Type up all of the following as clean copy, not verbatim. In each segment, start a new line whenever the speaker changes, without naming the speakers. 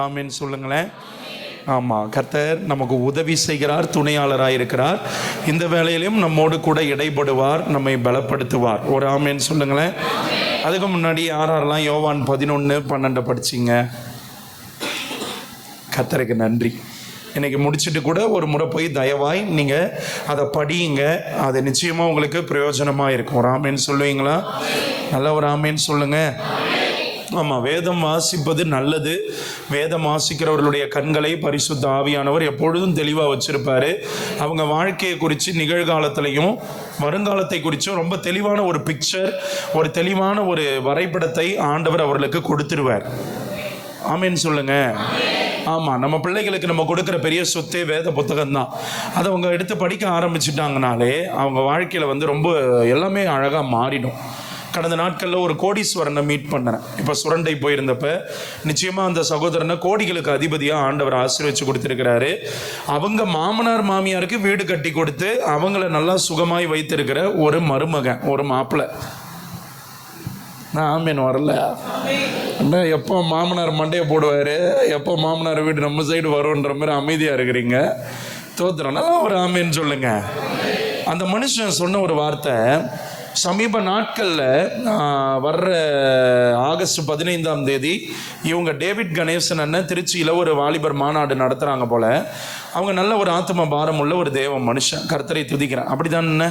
ஆமென் சொல்லுங்களேன். ஆமாம், கர்த்தர் நமக்கு உதவி செய்கிறார், துணையாளராக இருக்கிறார். இந்த வேளையிலும் நம்மோடு கூட இடைப்படுவார், நம்மை பலப்படுத்துவார். ஒரு ஆமென் சொல்லுங்களேன். அதுக்கு முன்னாடி யாரெல்லாம் யோவான் 11:12 படிச்சிங்க? கர்த்தருக்கு நன்றி. இன்றைக்கி முடிச்சுட்டு கூட ஒரு முறை போய் தயவாய் நீங்கள் அதை படியுங்க. அது நிச்சயமாக உங்களுக்கு பிரயோஜனமாக இருக்கும். ஒரு ஆமென் சொல்லுவீங்களா? நல்ல ஒரு ஆமென் சொல்லுங்கள். ஆமாம், வேதம் வாசிப்பது நல்லது. வேதம் வாசிக்கிறவர்களுடைய கண்களை பரிசுத்த ஆவியானவர் எப்பொழுதும் தெளிவாக வச்சுருப்பார். அவங்க வாழ்க்கையை குறித்து நிகழ்காலத்திலையும் வருங்காலத்தை குறித்தும் ரொம்ப தெளிவான ஒரு பிக்சர், ஒரு தெளிவான ஒரு வரைபடத்தை ஆண்டவர் அவர்களுக்கு கொடுத்துருவார். ஆமென் சொல்லுங்க. ஆமாம், நம்ம பிள்ளைகளுக்கு நம்ம கொடுக்குற பெரிய சொத்தே வேத புத்தகம்தான். அதை அவங்க எடுத்து படிக்க ஆரம்பிச்சிட்டாங்கனாலே அவங்க வாழ்க்கையில் ரொம்ப எல்லாமே அழகாக மாறிடும். கடந்த நாட்களில் ஒரு கோடீஸ்வரனை மீட் பண்ணேன். இப்போ சுரண்டை போயிருந்தப்ப நிச்சயமாக அந்த சகோதரனை கோடிகளுக்கு அதிபதியாக ஆண்டவர் ஆசீர்வதிச்சு கொடுத்துருக்கிறாரு. அவங்க மாமனார் மாமியாருக்கு வீடு கட்டி கொடுத்து அவங்கள நல்லா சுகமாய் வைத்திருக்கிற ஒரு மருமகன், ஒரு மாப்பிள்ளை. நான் ஆமீன் வரல. அண்ணா எப்போ மாமனார் மண்டையை போடுவார், எப்போ மாமனார் வீடு நம்ம சைடு வரும்ன்ற மாதிரி அமைதியாக இருக்கிறீங்க. தோத்துறோம். நல்லா ஒரு ஆமீன் சொல்லுங்க. அந்த மனுஷன் சொன்ன ஒரு வார்த்தை, சமீப நாட்களில் வர்ற ஆகஸ்ட் 15ஆம் தேதி இவங்க டேவிட் கணேசன் அண்ணன் திருச்சியில் ஒரு வாலிபர் மாநாடு நடத்துகிறாங்க போல். அவங்க நல்ல ஒரு ஆத்ம பாரம் உள்ள ஒரு தேவ மனுஷன், கர்த்தரை துதிக்கிறேன். அப்படி தானே?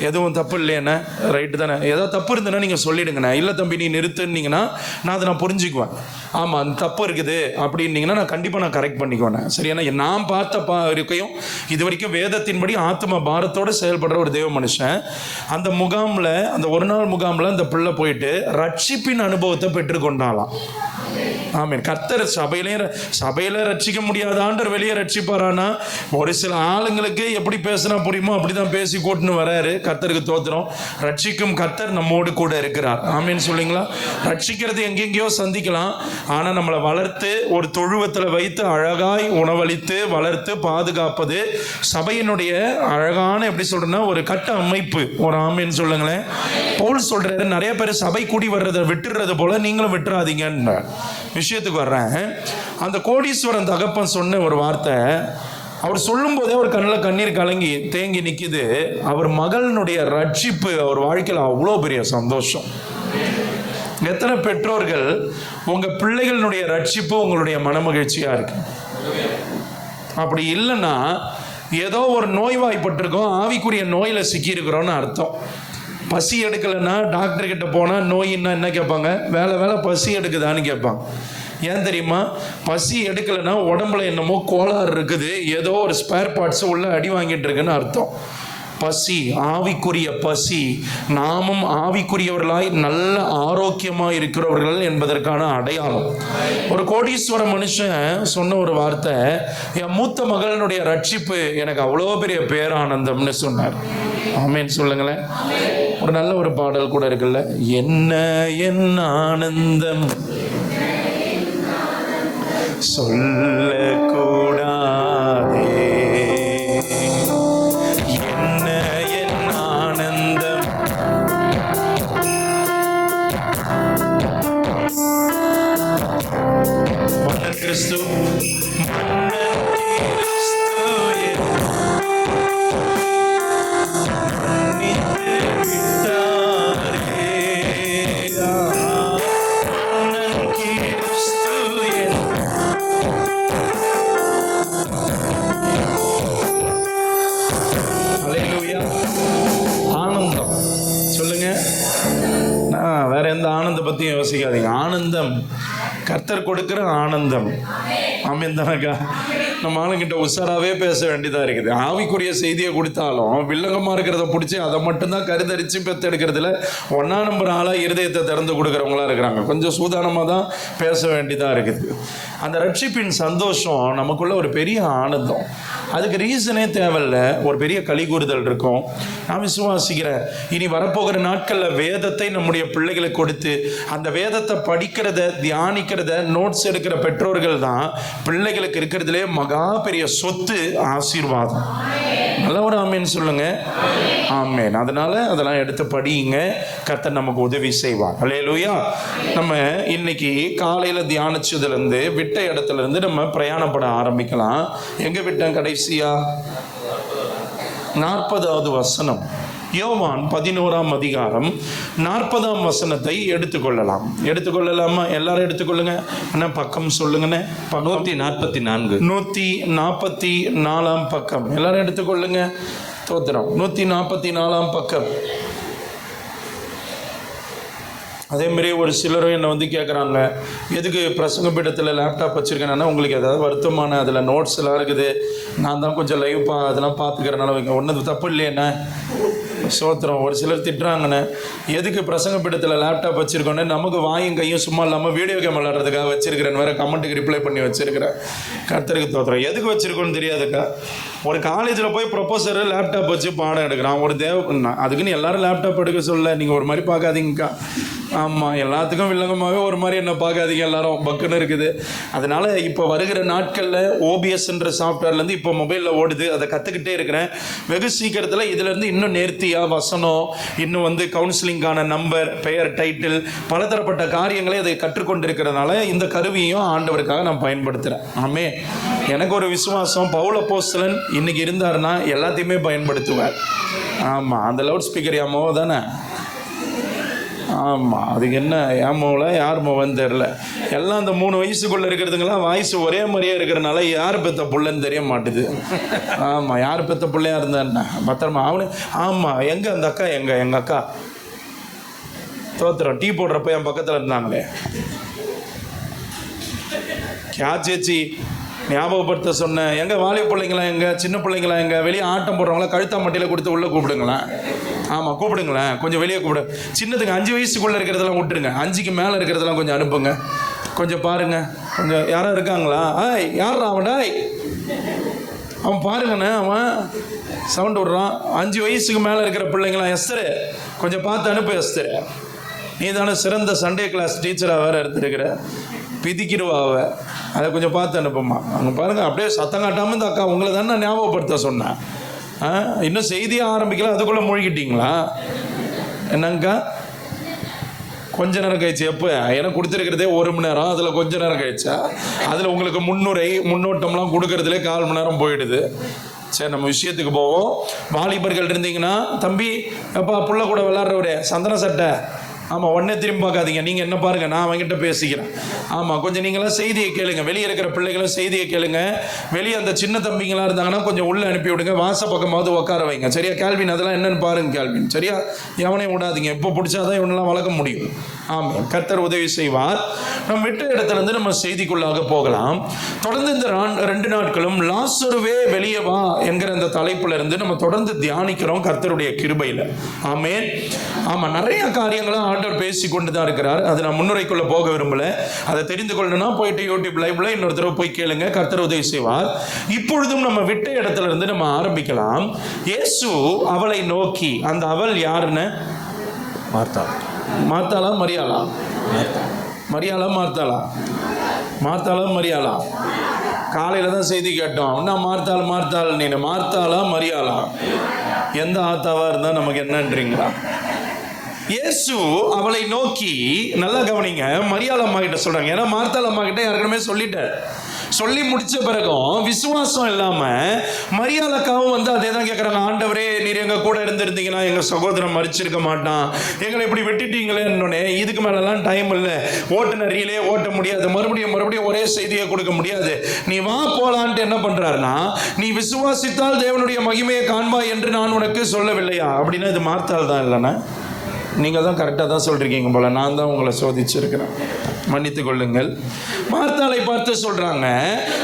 எதுவும் தப்பு இல்லையண்ணே? ரைட்டு தானே? ஏதாவது தப்பு இருந்ததுன்னா நீங்கள் சொல்லிவிடுங்கண்ணே. இல்லை தம்பி நீ நிறுத்துன்னீங்கன்னா நான் அதை புரிஞ்சுக்குவேன். ஆமாம், அந்த தப்பு இருக்குது அப்படின்னீங்கன்னா நான் கண்டிப்பாக கரெக்ட் பண்ணிக்குவேன். சரியாண்ணா? நான் பார்த்த இருக்கையும் இது வரைக்கும் வேதத்தின்படி ஆத்ம பாரத்தோடு செயல்படுற ஒரு தேவ மனுஷன். அந்த முகாமில், அந்த ஒரு நாள் முகாமில் அந்த பிள்ளை போயிட்டு ரட்சிப்பின் அனுபவத்தை பெற்றுக்கொண்டாலாம். ஆமீன். கர்த்தர் சபையில் ரட்சிக்க முடியாத ஆண்டவர் வெளியே ரட்சிப்பாரானா? ஒரு சில ஆளுங்களுக்கு எப்படி பேசினா புரியுமோ அப்படி தான் பேசி கூட்டுன்னு வராரு. கர்த்தருக்கு தோத்திரம். ரட்சிக்கும் கர்த்தர் நம்மோடு கூட இருக்கிறார். ஆமீன் சொல்லிங்களா? ரட்சிக்கிறது எங்கெங்கேயோ சந்திக்கலாம். ஆனால் நம்மளை வளர்த்து ஒரு தொழுவத்தில் வைத்து அழகாய் உணவளித்து வளர்த்து பாதுகாப்பது சபையினுடைய அழகான, எப்படி சொல்கிறேன்னா, ஒரு கட்ட அமைப்பு. ஒரு ஆமீன் சொல்லுங்களேன். பவுல் சொல்கிறாரு, நிறைய பேர் சபை கூடி வர்றதை விட்டுறது போல நீங்களும் விட்டுறாதீங்கன்ற விஷயத்துக்கு வர்றேன். அந்த கோடீஸ்வரன் தகப்பன் சொன்ன ஒரு வார்த்தை, அவர் சொல்லும் போதே அவர் கண்ணில் கண்ணீர் கலங்கி தேங்கி நிற்கிது. அவர் மகளினுடைய ரட்சிப்பு அவர் வாழ்க்கையில் அவ்வளோ பெரிய சந்தோஷம். எத்தனை பெற்றோர்கள் உங்கள் பிள்ளைகளுடைய ரட்சிப்பு உங்களுடைய மனமகிழ்ச்சியாக இருக்கு? அப்படி இல்லைன்னா ஏதோ ஒரு நோய்வாய்ப்பட்டிருக்கோம், ஆவிக்குரிய நோயில் சிக்கியிருக்கிறோன்னு அர்த்தம். பசி எடுக்கலைன்னா டாக்டர்கிட்ட போனால் நோயின்னா என்ன கேட்பாங்க? வேலை பசி எடுக்குதான்னு கேட்பாங்க. ஏன் தெரியுமா? பசி எடுக்கலைன்னா உடம்புல என்னமோ கோளாறு இருக்குது, ஏதோ ஒரு ஸ்பேர் பார்ட்ஸு உள்ள அடி வாங்கிட்டு இருக்குன்னு அர்த்தம். பசி, ஆவிக்குரிய பசி. நாமும் ஆவிக்குரியவர்களாய் நல்ல ஆரோக்கியமாக இருக்கிறவர்கள் என்பதற்கான அடையாளம். ஒரு கோடீஸ்வர மனுஷன் சொன்ன ஒரு வார்த்தை, என் மூத்த மகளினுடைய ரட்சிப்பு எனக்கு அவ்வளோ பெரிய பேரானந்தம்னு சொன்னார். ஆமேன் சொல்லுங்களேன். ஒரு நல்ல ஒரு பாடல் கூட இருக்குல்ல, என்ன என் ஆனந்தம் சொல்லக்கூடாதே, என்ன என் ஆனந்தம். மன்னர் கிறிஸ்து, மன்னர் வேற எந்த ஆனந்தம் பற்றியும் யோசிக்காதீங்க. ஆனந்தம் கர்த்தர் கொடுக்குற ஆனந்தம். ஆமீன் தானக்கா? நம்ம ஆளுங்கிட்ட உஷாராகவே பேச வேண்டியதாக இருக்குது. ஆவிக்குரிய செய்தியை கொடுத்தாலும் வில்லங்கமாக இருக்கிறத பிடிச்சி அதை மட்டும்தான் கருதரிச்சு பெற்றெடுக்கிறதுல 1ஆம் நம்பர் ஆளாக இருதயத்தை திறந்து கொடுக்குறவங்களா இருக்கிறாங்க. கொஞ்சம் சூதானமாக தான் பேச வேண்டியதாக இருக்குது. அந்த ரட்சிப்பின் சந்தோஷம் நமக்குள்ள ஒரு பெரிய ஆனந்தம். அதுக்கு ரீசனே தேவையில்லை, ஒரு பெரிய கலிகூறுதல் இருக்கும். நான் விசுவாசிக்கிறேன், இனி வரப்போகிற நாட்களில் வேதத்தை நம்முடைய பிள்ளைகளுக்கு கொடுத்து அந்த வேதத்தை படிக்கிறத, தியானிக்கிறத, நோட்ஸ் எடுக்கிற பெற்றோர்கள் தான் பிள்ளைகளுக்கு இருக்கிறதுலே மகா பெரிய சொத்து ஆசீர்வாதம். நல்ல ஒரு ஆமேன்னு சொல்லுங்க. ஆமேன். அதனால அதெல்லாம் எடுத்து படியுங்க. கர்த்தர் நமக்கு உதவி செய்வார். அல்லேலூயா. நம்ம இன்னைக்கு காலையில தியானிச்சதுல இருந்து விட்ட இடத்துல இருந்து நம்ம பிரயாணப்பட ஆரம்பிக்கலாம். எங்க விட்டோம் கடைசியா? 40வது வசனம். யோவான் 11ஆம் அதிகாரம் 40ஆம் வசனத்தை எடுத்துக்கொள்ளலாம். எடுத்துக்கொள்ளலாமா? எல்லாரும் எடுத்துக்கொள்ளுங்க. என்ன பக்கம் சொல்லுங்கண்ணே?
144.
144ஆம் பக்கம். எல்லாரும் எடுத்துக்கொள்ளுங்க. தோத்திரம். 144ஆம் பக்கம். அதே மாதிரி ஒரு சிலரும் என்னை வந்து கேட்குறாங்க, எதுக்கு பிரசங்க பீடத்தில் லேப்டாப் வச்சுருக்கேன்னா, உங்களுக்கு ஏதாவது வருத்தமான அதில் நோட்ஸ் எல்லாம் இருக்குது, நான் தான் கொஞ்சம் லைவ் அதெல்லாம் பார்த்துக்கிறனால வைங்க, ஒன்றும் தப்பு இல்லையேண்ணே. சோத்திரம். ஒரு சிலர் திட்டுறாங்கண்ணே, எதுக்கு பிரசங்க பீடத்தில் லேப்டாப் வச்சுருக்கோன்னு, நமக்கு வாயும் கையும் சும்மா இல்லாமல் வீடியோ கேம் விளாட்றதுக்காக வச்சுருக்கிறேன், வேறு கமெண்ட்டுக்கு ரிப்ளை பண்ணி வச்சுருக்கிறேன். கர்த்தருக்கு தோத்திரம். எதுக்கு வச்சுருக்கோன்னு தெரியாதுக்கா. ஒரு காலேஜில் போய் ப்ரொஃபஸர் லேப்டாப் வச்சு பாடம் எடுக்கிறான். ஒரு அதுக்குன்னு எல்லாரும் லேப்டாப் எடுக்க சொல்ல, நீங்கள் ஒரு மாதிரி பார்க்காதீங்கக்கா. ஆமாம், எல்லாத்துக்கும் வில்லங்கமாகவே ஒரு மாதிரி என்ன பார்க்காதீங்க, எல்லாரும் பக்குன்னு இருக்குது. அதனால் இப்போ வருகிற நாட்களில் ஓபிஎஸ்ன்ற சாஃப்ட்வேர்லேருந்து இப்போ மொபைலில் ஓடுது, அதை கற்றுக்கிட்டே இருக்கிறேன். வெகு சீக்கிரத்தில் இதிலேருந்து இன்னும் நேர்த்தியாக வசனம், இன்னும் வந்து கவுன்சிலிங்கான நம்பர், பெயர், டைட்டில், பலதரப்பட்ட காரியங்களை அதை கற்றுக்கொண்டிருக்கிறதுனால இந்த கருவியையும் ஆண்டவருக்காக நான் பயன்படுத்துகிறேன். ஆமே. எனக்கு ஒரு விசுவாசம், பவுல் அப்போஸ்தலன் இன்னைக்கு இருந்தாருன்னா எல்லாத்தையுமே பயன்படுத்துவார். ஆமாம், அந்த லவுட் ஸ்பீக்கர் ஏமோ தானே. ஆமாம், அதுக்கு என்ன ஏமோவில் யார் மோவன்னு தெரில. எல்லாம் அந்த 3 வயசுக்குள்ளே இருக்கிறதுங்களாம் வாய்ஸ் ஒரே மாதிரியே இருக்கிறனால யார் பெற்ற பிள்ளைன்னு தெரிய மாட்டுது. ஆமாம், யார் பெற்ற பிள்ளையாக இருந்தான்னா பத்திரமா அவனு. ஆமாம், எங்கே அந்த அக்கா? எங்கள் அக்கா தோத்திரம் டீ போடுறப்ப என் பக்கத்தில் இருந்தாங்களே, கே சேச்சி ஞாபகப்படுத்த சொன்னேன். எங்கள் வாலி பிள்ளைங்களா, எங்கள் சின்ன பிள்ளைங்களா, எங்கள் வெளியே ஆட்டம் போடுறவங்களா கழுத்தா மட்டியில் கொடுத்து உள்ளே கூப்பிடுங்களேன். ஆமாம், கூப்பிடுங்களேன், கொஞ்சம் வெளியே கூப்பிடு. சின்னதுக்கு 5 வயசுக்குள்ளே இருக்கிறதெல்லாம் விட்டுருங்க, 5க்கு மேலே இருக்கிறதெல்லாம் கொஞ்சம் அனுப்புங்க. கொஞ்சம் பாருங்கள், கொஞ்சம் யாரும் இருக்காங்களா? யார் அவன்டா? அவன் பாருங்கண்ணே, அவன் சவுண்ட் விடுறான். 5 வயசுக்கு மேலே இருக்கிற பிள்ளைங்களாம். எஸ்தரு, கொஞ்சம் பார்த்து அனுப்பு. எஸ்தரு, நீ தானே சிறந்த சண்டே கிளாஸ் டீச்சராக வேறு எடுத்துருக்கிற, பிதிக்கிடுவாவ, அதை கொஞ்சம் பார்த்து அனுப்புமா. அவங்க பாருங்கள், அப்படியே சத்தம் காட்டாமல் இந்த அக்கா உங்களை தானே நான் ஞாபகப்படுத்த சொன்னேன். இன்னும் செய்தியாக ஆரம்பிக்கலாம், அதுக்குள்ளே மூழ்கிட்டீங்களா என்னங்கக்கா? கொஞ்ச நேரம் கழிச்சு. எப்போ? எனக்கு கொடுத்துருக்கிறதே 1 மணி நேரம், அதில் கொஞ்ச நேரம் கழிச்சா அதில் உங்களுக்கு முன்னோட்டம்லாம் கொடுக்கறதுலே 1/4 மணி நேரம் போயிடுது. சரி, நம்ம விஷயத்துக்கு போவோம். வாலிபர்கள் இருந்தீங்கன்னா, தம்பி எப்பா புள்ள கூட விளாட்றவரே சந்தன சட்டை, ஆமாம், உடனே திரும்பி பார்க்காதீங்க, நீங்கள் என்ன பாருங்கள், நான் அவங்ககிட்ட பேசிக்கிறேன். ஆமாம், கொஞ்சம் நீங்களாம் செய்தியை கேளுங்க. வெளியே இருக்கிற பிள்ளைகளும் செய்தியை கேளுங்க. வெளியே அந்த சின்ன தம்பிங்களாக இருந்தாங்கன்னா கொஞ்சம் உள்ளே அனுப்பி விடுங்க, வாச பக்கமாவது உட்கார வைங்க. சரியா கேள்வின்? அதெல்லாம் என்னென்னு பாருங்க கேள்வின். சரியா? எவனையும் விடாதீங்க, எப்போ பிடிச்சாதான் இவனெல்லாம் வளர்க்க முடியும். ஆமாம், கர்த்தர் உதவி செய்வார். நம்ம விட்ட இடத்துலேருந்து நம்ம செய்திக்குள்ளாக போகலாம். தொடர்ந்து இந்த 2 நாட்களும் லாசருவே வெளியே வா என்கிற அந்த தலைப்புல இருந்து நம்ம தொடர்ந்து தியானிக்கிறோம் கர்த்தருடைய கிருபையில். ஆமென். ஆமாம், நிறைய காரியங்களும் ஆண்டவர் பேசி கொண்டு தான் இருக்கிறார். அது நான் முன்னுரைக்குள்ள போக விரும்பல. அதை தெரிந்து கொள்ளணும்னா போயிட்டு யூடியூப் லைவ்ல இன்னொரு தடவை போய் கேளுங்க, கர்த்தர் உதவி செய்வார். இப்பொழுதும் நம்ம விட்ட இடத்துல இருந்து நம்ம ஆரம்பிக்கலாம். இயேசு அவளை நோக்கி, அந்த அவள் யாருன்னு? மார்த்தாள். மார்த்தாளா மரியாளா? மரியாளா மார்த்தாளா? மார்த்தாளா மரியாளா? காலையில் தான் செய்தி கேட்டோம். இன்னும் மார்த்தாள் நீ மார்த்தாளா மரியாளா? எந்த ஆத்தாவாக இருந்தால் நமக்கு என்னன்றீங்களா? இயேசு அவளை நோக்கி, நல்லா கவனிங்க, மரியாள் அம்மா கிட்ட சொல்றாங்க. ஏன்னா மார்த்தாள் அம்மா கிட்ட ஏற்கனவே சொல்லிட்டேன். சொல்லி முடிச்ச பிறகும் விசுவாசம் இல்லாம மரியாள் அக்காவும் வந்து அதே தான் கேட்குறாங்க. ஆண்டவரே, நீர் எங்க கூட இருந்திருந்தீங்கன்னா எங்க சகோதரன் மரிச்சிருக்க மாட்டான், எங்களை இப்படி விட்டுட்டீங்களே. இதுக்கு மேலெல்லாம் டைம் இல்லை, ஓட்டுநரியிலே ஓட்ட முடியாது, மறுபடியும் ஒரே செய்தியை கொடுக்க முடியாது, நீ வா போலான்ட்டு என்ன பண்றாருன்னா, நீ விசுவாசித்தால் தேவனுடைய மகிமையை காண்பாய் என்று நான் உனக்கு சொல்லவில்லையா? அப்படின்னா இது மார்த்தாள் தான் இல்லைன்னா? நீங்கள் தான் கரெக்டாக தான் சொல்கிறீங்க போல, நான் தான் உங்களை சோதிச்சிருக்கிறேன், மன்னித்து கொள்ளுங்கள். மார்த்தாளை பார்த்து சொல்கிறாங்க,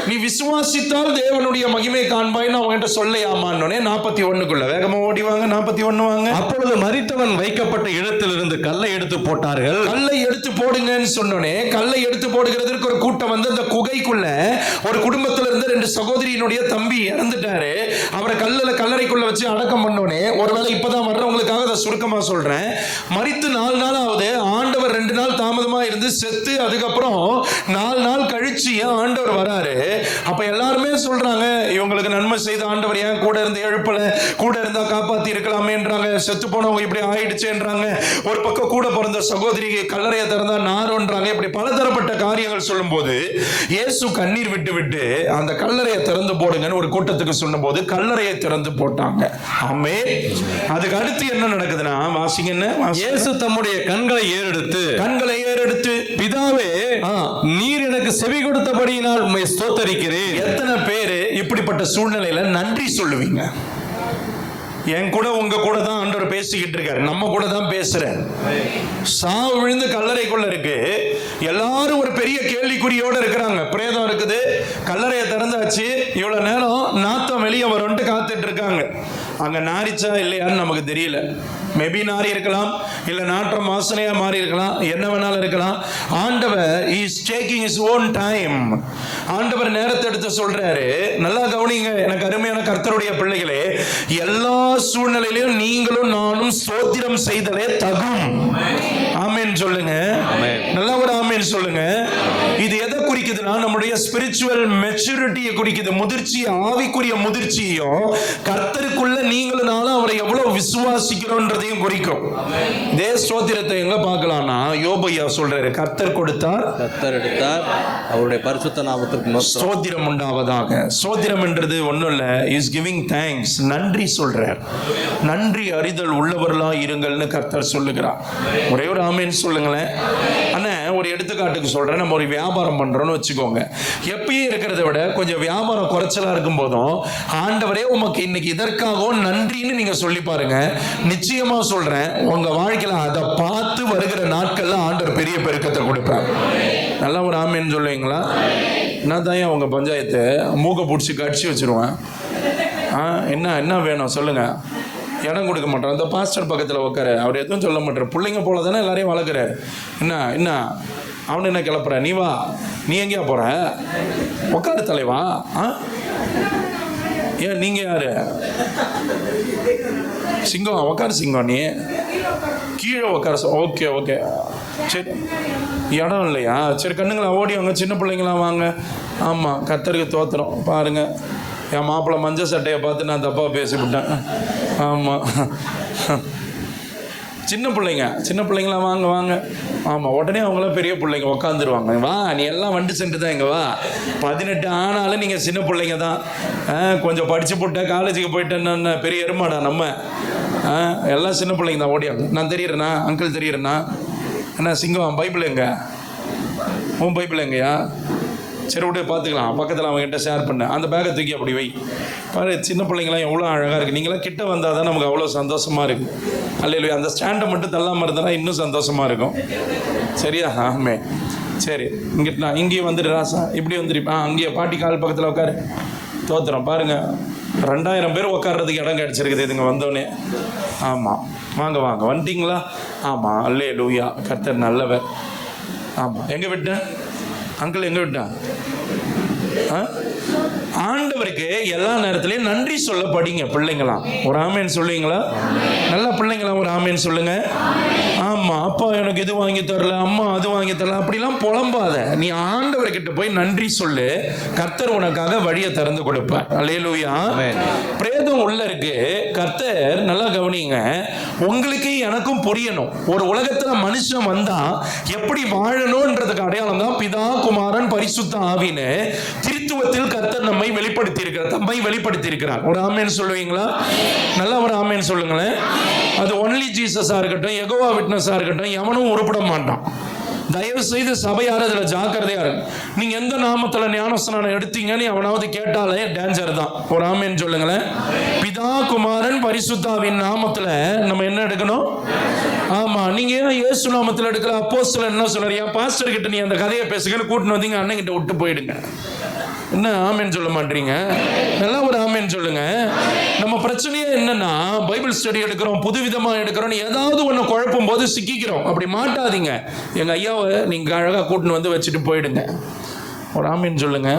நீ விசுவாசித்தால் தேவனுடைய மகிமை காண்பாய்ன்னு அவங்ககிட்ட சொல்லையாமான்னே 41க்குள்ள வேகமாக ஓடிவாங்க. 41 வாங்க.
அப்பொழுது மரித்தவன் வைக்கப்பட்ட இடத்திலிருந்து கல்லை எடுத்து போட்டார்கள்.
கல்லை எடுத்து போடுங்கன்னு சொன்னோடனே கல்லை எடுத்து போடுகிறதுக்கு ஒரு கூட்டம் வந்து அந்த குகைக்குள்ள ஒரு குடும்பத்தில் இருந்து 2 சகோதரியினுடைய தம்பி இறந்துட்டாரு. அவரை கல்லறைக்குள்ள வச்சு அடக்கம் பண்ணோடனே, ஒருவேளை இப்பதான் வர்றவங்களுக்காக அதை சுருக்கமாக சொல்றேன், மரித்து 4 நாள் ஆகுது. ஆண்டவர் 2 நாள் தாமதமா இருந்து செத்து அதுக்கப்புறம் 4 நாள் கழிச்சு ஆண்டவர் வராரு. அப்ப எல்லாருமே சொல்றாங்க, இவங்களுக்கு நன்மை செய்த ஆண்டவர் ஏன் கூட இருந்து எழுப்பல, கூட இருந்தா காப்பாத்தி இருக்கலாமேன்றாங்க. செத்து போனவங்க இப்படி ஆயிடுச்சுன்றாங்க. ஒரு பக்கம் கூட பிறந்த சகோதரி கல்லறையை திறந்தா நாரோன்றாங்க. இப்படி பலதரப்பட்ட காரியங்கள் சொல்லும் போது இயேசு கண்ணீர் விட்டு விட்டு அந்த கல்லறையை திறந்து போடுங்கன்னு ஒரு கூட்டத்துக்கு சொல்லும் போது கல்லறையை திறந்து போட்டாங்க. ஆமே. அதுக்கு அடுத்து என்ன நடக்குதுன்னா, வாசிங்க என்ன?
இயேசு தம்முடைய கண்களை ஏறெடுத்து பிதாவே, நீர் எனக்கு செவி கொடுத்தபடியினால் உம்மை ஸ்தோத்தரிக்கிறேன்.
எத்தனை பேரு இப்படிப்பட்ட சூழ்நிலையில நன்றி சொல்லுவீங்க? என் கூட உங்க கூட தான் ஆண்டவர் பேசிக்கிட்டு இருக்காரு, நம்ம கூட தான் பேசுறாரு. சாவு விழுந்து கல்லறைக்குள்ள இருக்கு, எல்லாரும் ஒரு பெரிய கேள்விக்குறியோட இருக்கிறாங்க. பிரேதம் இருக்குது, கல்லறையை திறந்தாச்சு, இவ்வளவு நேரம் நாத்தம் வெளியே வரும்ட்டு காத்துட்டு இருக்காங்க. அங்க நாரிச்சா இல்லையான்னு நமக்கு தெரியல. மேபி நாரி இருக்கலாம், இல்ல நாற்றம் வாசனையா மாறி இருக்கலாம், என்ன வேணாலும் இருக்கலாம். ஆண்டவர் is taking his own time. ஆண்டவர் நேரத்தை எடுத்து சொல்றாரு. நல்லா கவனிங்க எனக்கு அருமையான கர்த்தருடைய பிள்ளைகளே, எல்லா சூழ்நிலையிலும் நீங்களும் நானும் ஸ்தோத்திரம் செய்தலே தகும். ஆமென் சொல்லுங்க. நல்லா ஒரு ஆமென் சொல்லுங்க. இது எதை குறிக்குதுன்னா, நம்முடைய ஸ்பிரிச்சுவல் மெச்சூரிட்டியை குறிக்குது. முதிர்ச்சி, ஆவிக்குரிய முதிர்ச்சியும் கர்த்தருக்குள்ள நீங்களும் நானும் அவரை எவ்வளவு விசுவாசிக்கிறோன்றதையும் குறிக்கும். இதே ஸ்தோத்திரத்தை எங்க பார்க்கலாம்னா, யோபையா சொல்றாரு, கர்த்தர் கொடுத்தார்,
கர்த்தர் எடுத்தார், அவருடைய பரிசுத்த நாமத்திற்கு
ஸ்தோத்திரம் உண்டாவதாக. ஸ்தோத்திரம் என்றது ஒண்ணும் இல்ல, இஸ் கிவிங் தேங்க்ஸ், நன்றி சொல்றார். நன்றி அறிதல் உள்ளவர்களா இருங்கள்னு கர்த்தர் சொல்லுகிறார். ஒரே ஒரு ஆமென் சொல்லுங்களேன். அண்ணா ஒரு எடுத்துக்காட்டுக்கு சொல்றேன். நம்ம ஒரு வியாபாரம் பண்றோம்னு வச்சுக்கோங்க. எப்பயும் இருக்கிறத விட கொஞ்சம் வியாபாரம் குறைச்சலா இருக்கும் போதும், ஆண்டவரே உமக்கு இன்னைக்கு இதற்காகவும் நன்றின்னு நீங்க சொல்லி பாருங்க. நிச்சயமா சொல்றேன், உங்க வாழ்க்கையில அதை பார்த்து வருகிற நாட்கள்ல ஆண்டவர் பெரிய பெருக்கத்தை கொடுப்பார். நல்லா ஒரு ஆமென் சொல்லுவீங்களா? நான் தான் உங்க பஞ்சாயத்து மூக்க பிடிச்சி கடிச்சு வச்சிருவேன். என்ன வேணும் சொல்லுங்க. இடம் கொடுக்க மாட்டோம். அந்த பாஸ்டர் பக்கத்தில் உட்கார, அவர் எதுவும் சொல்ல மாட்டார். பிள்ளைங்க போல தானே எல்லாரையும் வளர்க்குற. என்ன அவனு என்ன கிளப்புற? நீ வா, நீ எங்கேயா போற? உட்காரு தலைவா. ஏன் நீங்க யாரு? சிங்கம், உட்காரு சிங்கம். நீ கீழே உட்கார. ஓகே சரி, இடம் இல்லையா? சரி கண்ணுங்களா ஓடி வாங்க, சின்ன பிள்ளைங்களாம் வாங்க. ஆமாம், கர்த்தருக்கு தோத்திரம். பாருங்க, என் மாப்பிள்ளை மஞ்சள் சட்டையை பார்த்து நான் தப்பாக பேசிவிட்டேன். ஆமாம், சின்ன பிள்ளைங்களாம் வாங்க. ஆமாம், உடனே அவங்களாம் பெரிய பிள்ளைங்க உட்காந்துருவாங்க. வா, நீ எல்லாம் வண்டி சென்று தான் இங்கே வா. 18 ஆனாலும் நீங்கள் சின்ன பிள்ளைங்க தான். கொஞ்சம் படித்து போட்ட காலேஜுக்கு போயிட்டேன்னு பெரிய எருமாடா நம்ம. எல்லாம் சின்ன பிள்ளைங்க தான். ஓடியாங்க. நான் தெரியுறேண்ணா, அங்கிள் தெரியுறேண்ணா. அண்ணா சிங்கம், பைபிள் எங்க? உன் பைபிள் எங்கேயா? சரி விட்டு பார்த்துக்கலாம். பக்கத்தில் அவங்ககிட்ட ஷேர் பண்ண அந்த பேக்கை தூக்கி அப்படி வை. பாரு, சின்ன பிள்ளைங்களாம் எவ்வளோ அழகாக இருக்குது. நீங்களாம் கிட்ட வந்தால் தான் நமக்கு அவ்வளோ சந்தோஷமாக இருக்குது. அல்லையா? அந்த ஸ்டாண்டை மட்டும் தள்ளாமல் இருந்தனா இன்னும் சந்தோஷமாக இருக்கும். சரியா? ஆமே. சரி, இங்கேயும் வந்துடு ராசா, இப்படி வந்துடு. அங்கேயே பாட்டி கால் பக்கத்தில் உட்காரு. தோத்துறோம் பாருங்கள், 2000 பேர் உட்கார்றதுக்கு இடம் கிடச்சிருக்குது இதுங்க வந்தோடனே. ஆமாம், வாங்க வந்துட்டிங்களா? ஆமாம், அல்லேலூயா, கர்த்தர் நல்லவர். ஆமாம், எங்கே விட்டேன் அங்கிள்? எங்கே விட்டேன்? ஆண்டவருக்கு எல்லா நேரத்திலையும் நன்றி சொல்ல படிங்க பிள்ளைங்களாம். ஒரு ஆமேன் சொல்லுவீங்களா? நல்ல பிள்ளைங்களாம் ஒரு ஆமேன் சொல்லுங்க. ஆமா, அப்பா எனக்கு இது வாங்கி தரல, அம்மா அது வாங்கி தரல, அப்படிலாம் புலம்பாத. நீ ஆண்டவர்கிட்ட போய் நன்றி சொல்லு. கர்த்தர் உனக்காக வழியை திறந்து கொடுப்பார். அல்லேலூயா. பிரேதம் உள்ள இருக்கு. கர்த்தர் நல்லா கவனிங்க, உங்களுக்கு எனக்கும் புரியணும். ஒரு உலகத்துல மனுஷன் வந்தா எப்படி வாழணும்ன்றதுக்கு அடையாளம் தான் பிதா, குமாரன், பரிசுத்த ஆவின்னு திருத்துவத்தில் கர்த்தர் நம்மை வெளிப்படுத்தி இருக்கிறார், தம்மை வெளிப்படுத்தி இருக்கிறார். ஒரு ஆமேன் சொல்லுவீங்களா? நல்லா ஒரு ஆமேன் சொல்லுங்களேன். அது ஒன்லி ஜீசஸா இருக்கட்டும், யெகோவா விட்னஸா இருக்கட்டும், எவனும் உருப்பட மாட்டான். தயவு செய்து சபையார் அதில் ஜாக்கிரதையா இருக்கு. நீங்க எந்த நாமத்துல ஞானஸ்நானம் எடுத்தீங்கன்னு அவனாவது கேட்டாலே டேஞ்சர் தான். ஒரு ஆமேன் சொல்லுங்களேன். பிதா, குமாரன், பரிசுத்தாவின் நாமத்துல நம்ம என்ன எடுக்கணும்? ஆமா, நீங்க ஏன் இயேசு நாமத்துல எடுக்கல? அப்போஸ்தலர் என்ன சொல்றாரு? பாஸ்டர் கிட்ட நீ அந்த கதையை பேசுங்கன்னு கூட்டின்னு வந்தீங்க, அண்ணன் கிட்ட விட்டு போயிடுங்க. என்ன ஆமேன் சொல்ல மாட்டீங்க? நல்லா ஒரு ஆமேன் சொல்லுங்க. நம்ம பிரச்சனையே என்னன்னா, பைபிள் ஸ்டடி எடுக்கிறோம், புதுவிதமா எடுக்கிறோம், ஏதாவது ஒன்று குழப்பும் போது சிக்கிக்கிறோம். அப்படி மாட்டாதீங்க. எங்க ஐயாவை நீங்க அழகா கூட்டின்னு வந்து வச்சுட்டு போயிடுங்க. ஒரு ஆமீன் சொல்லுங்க.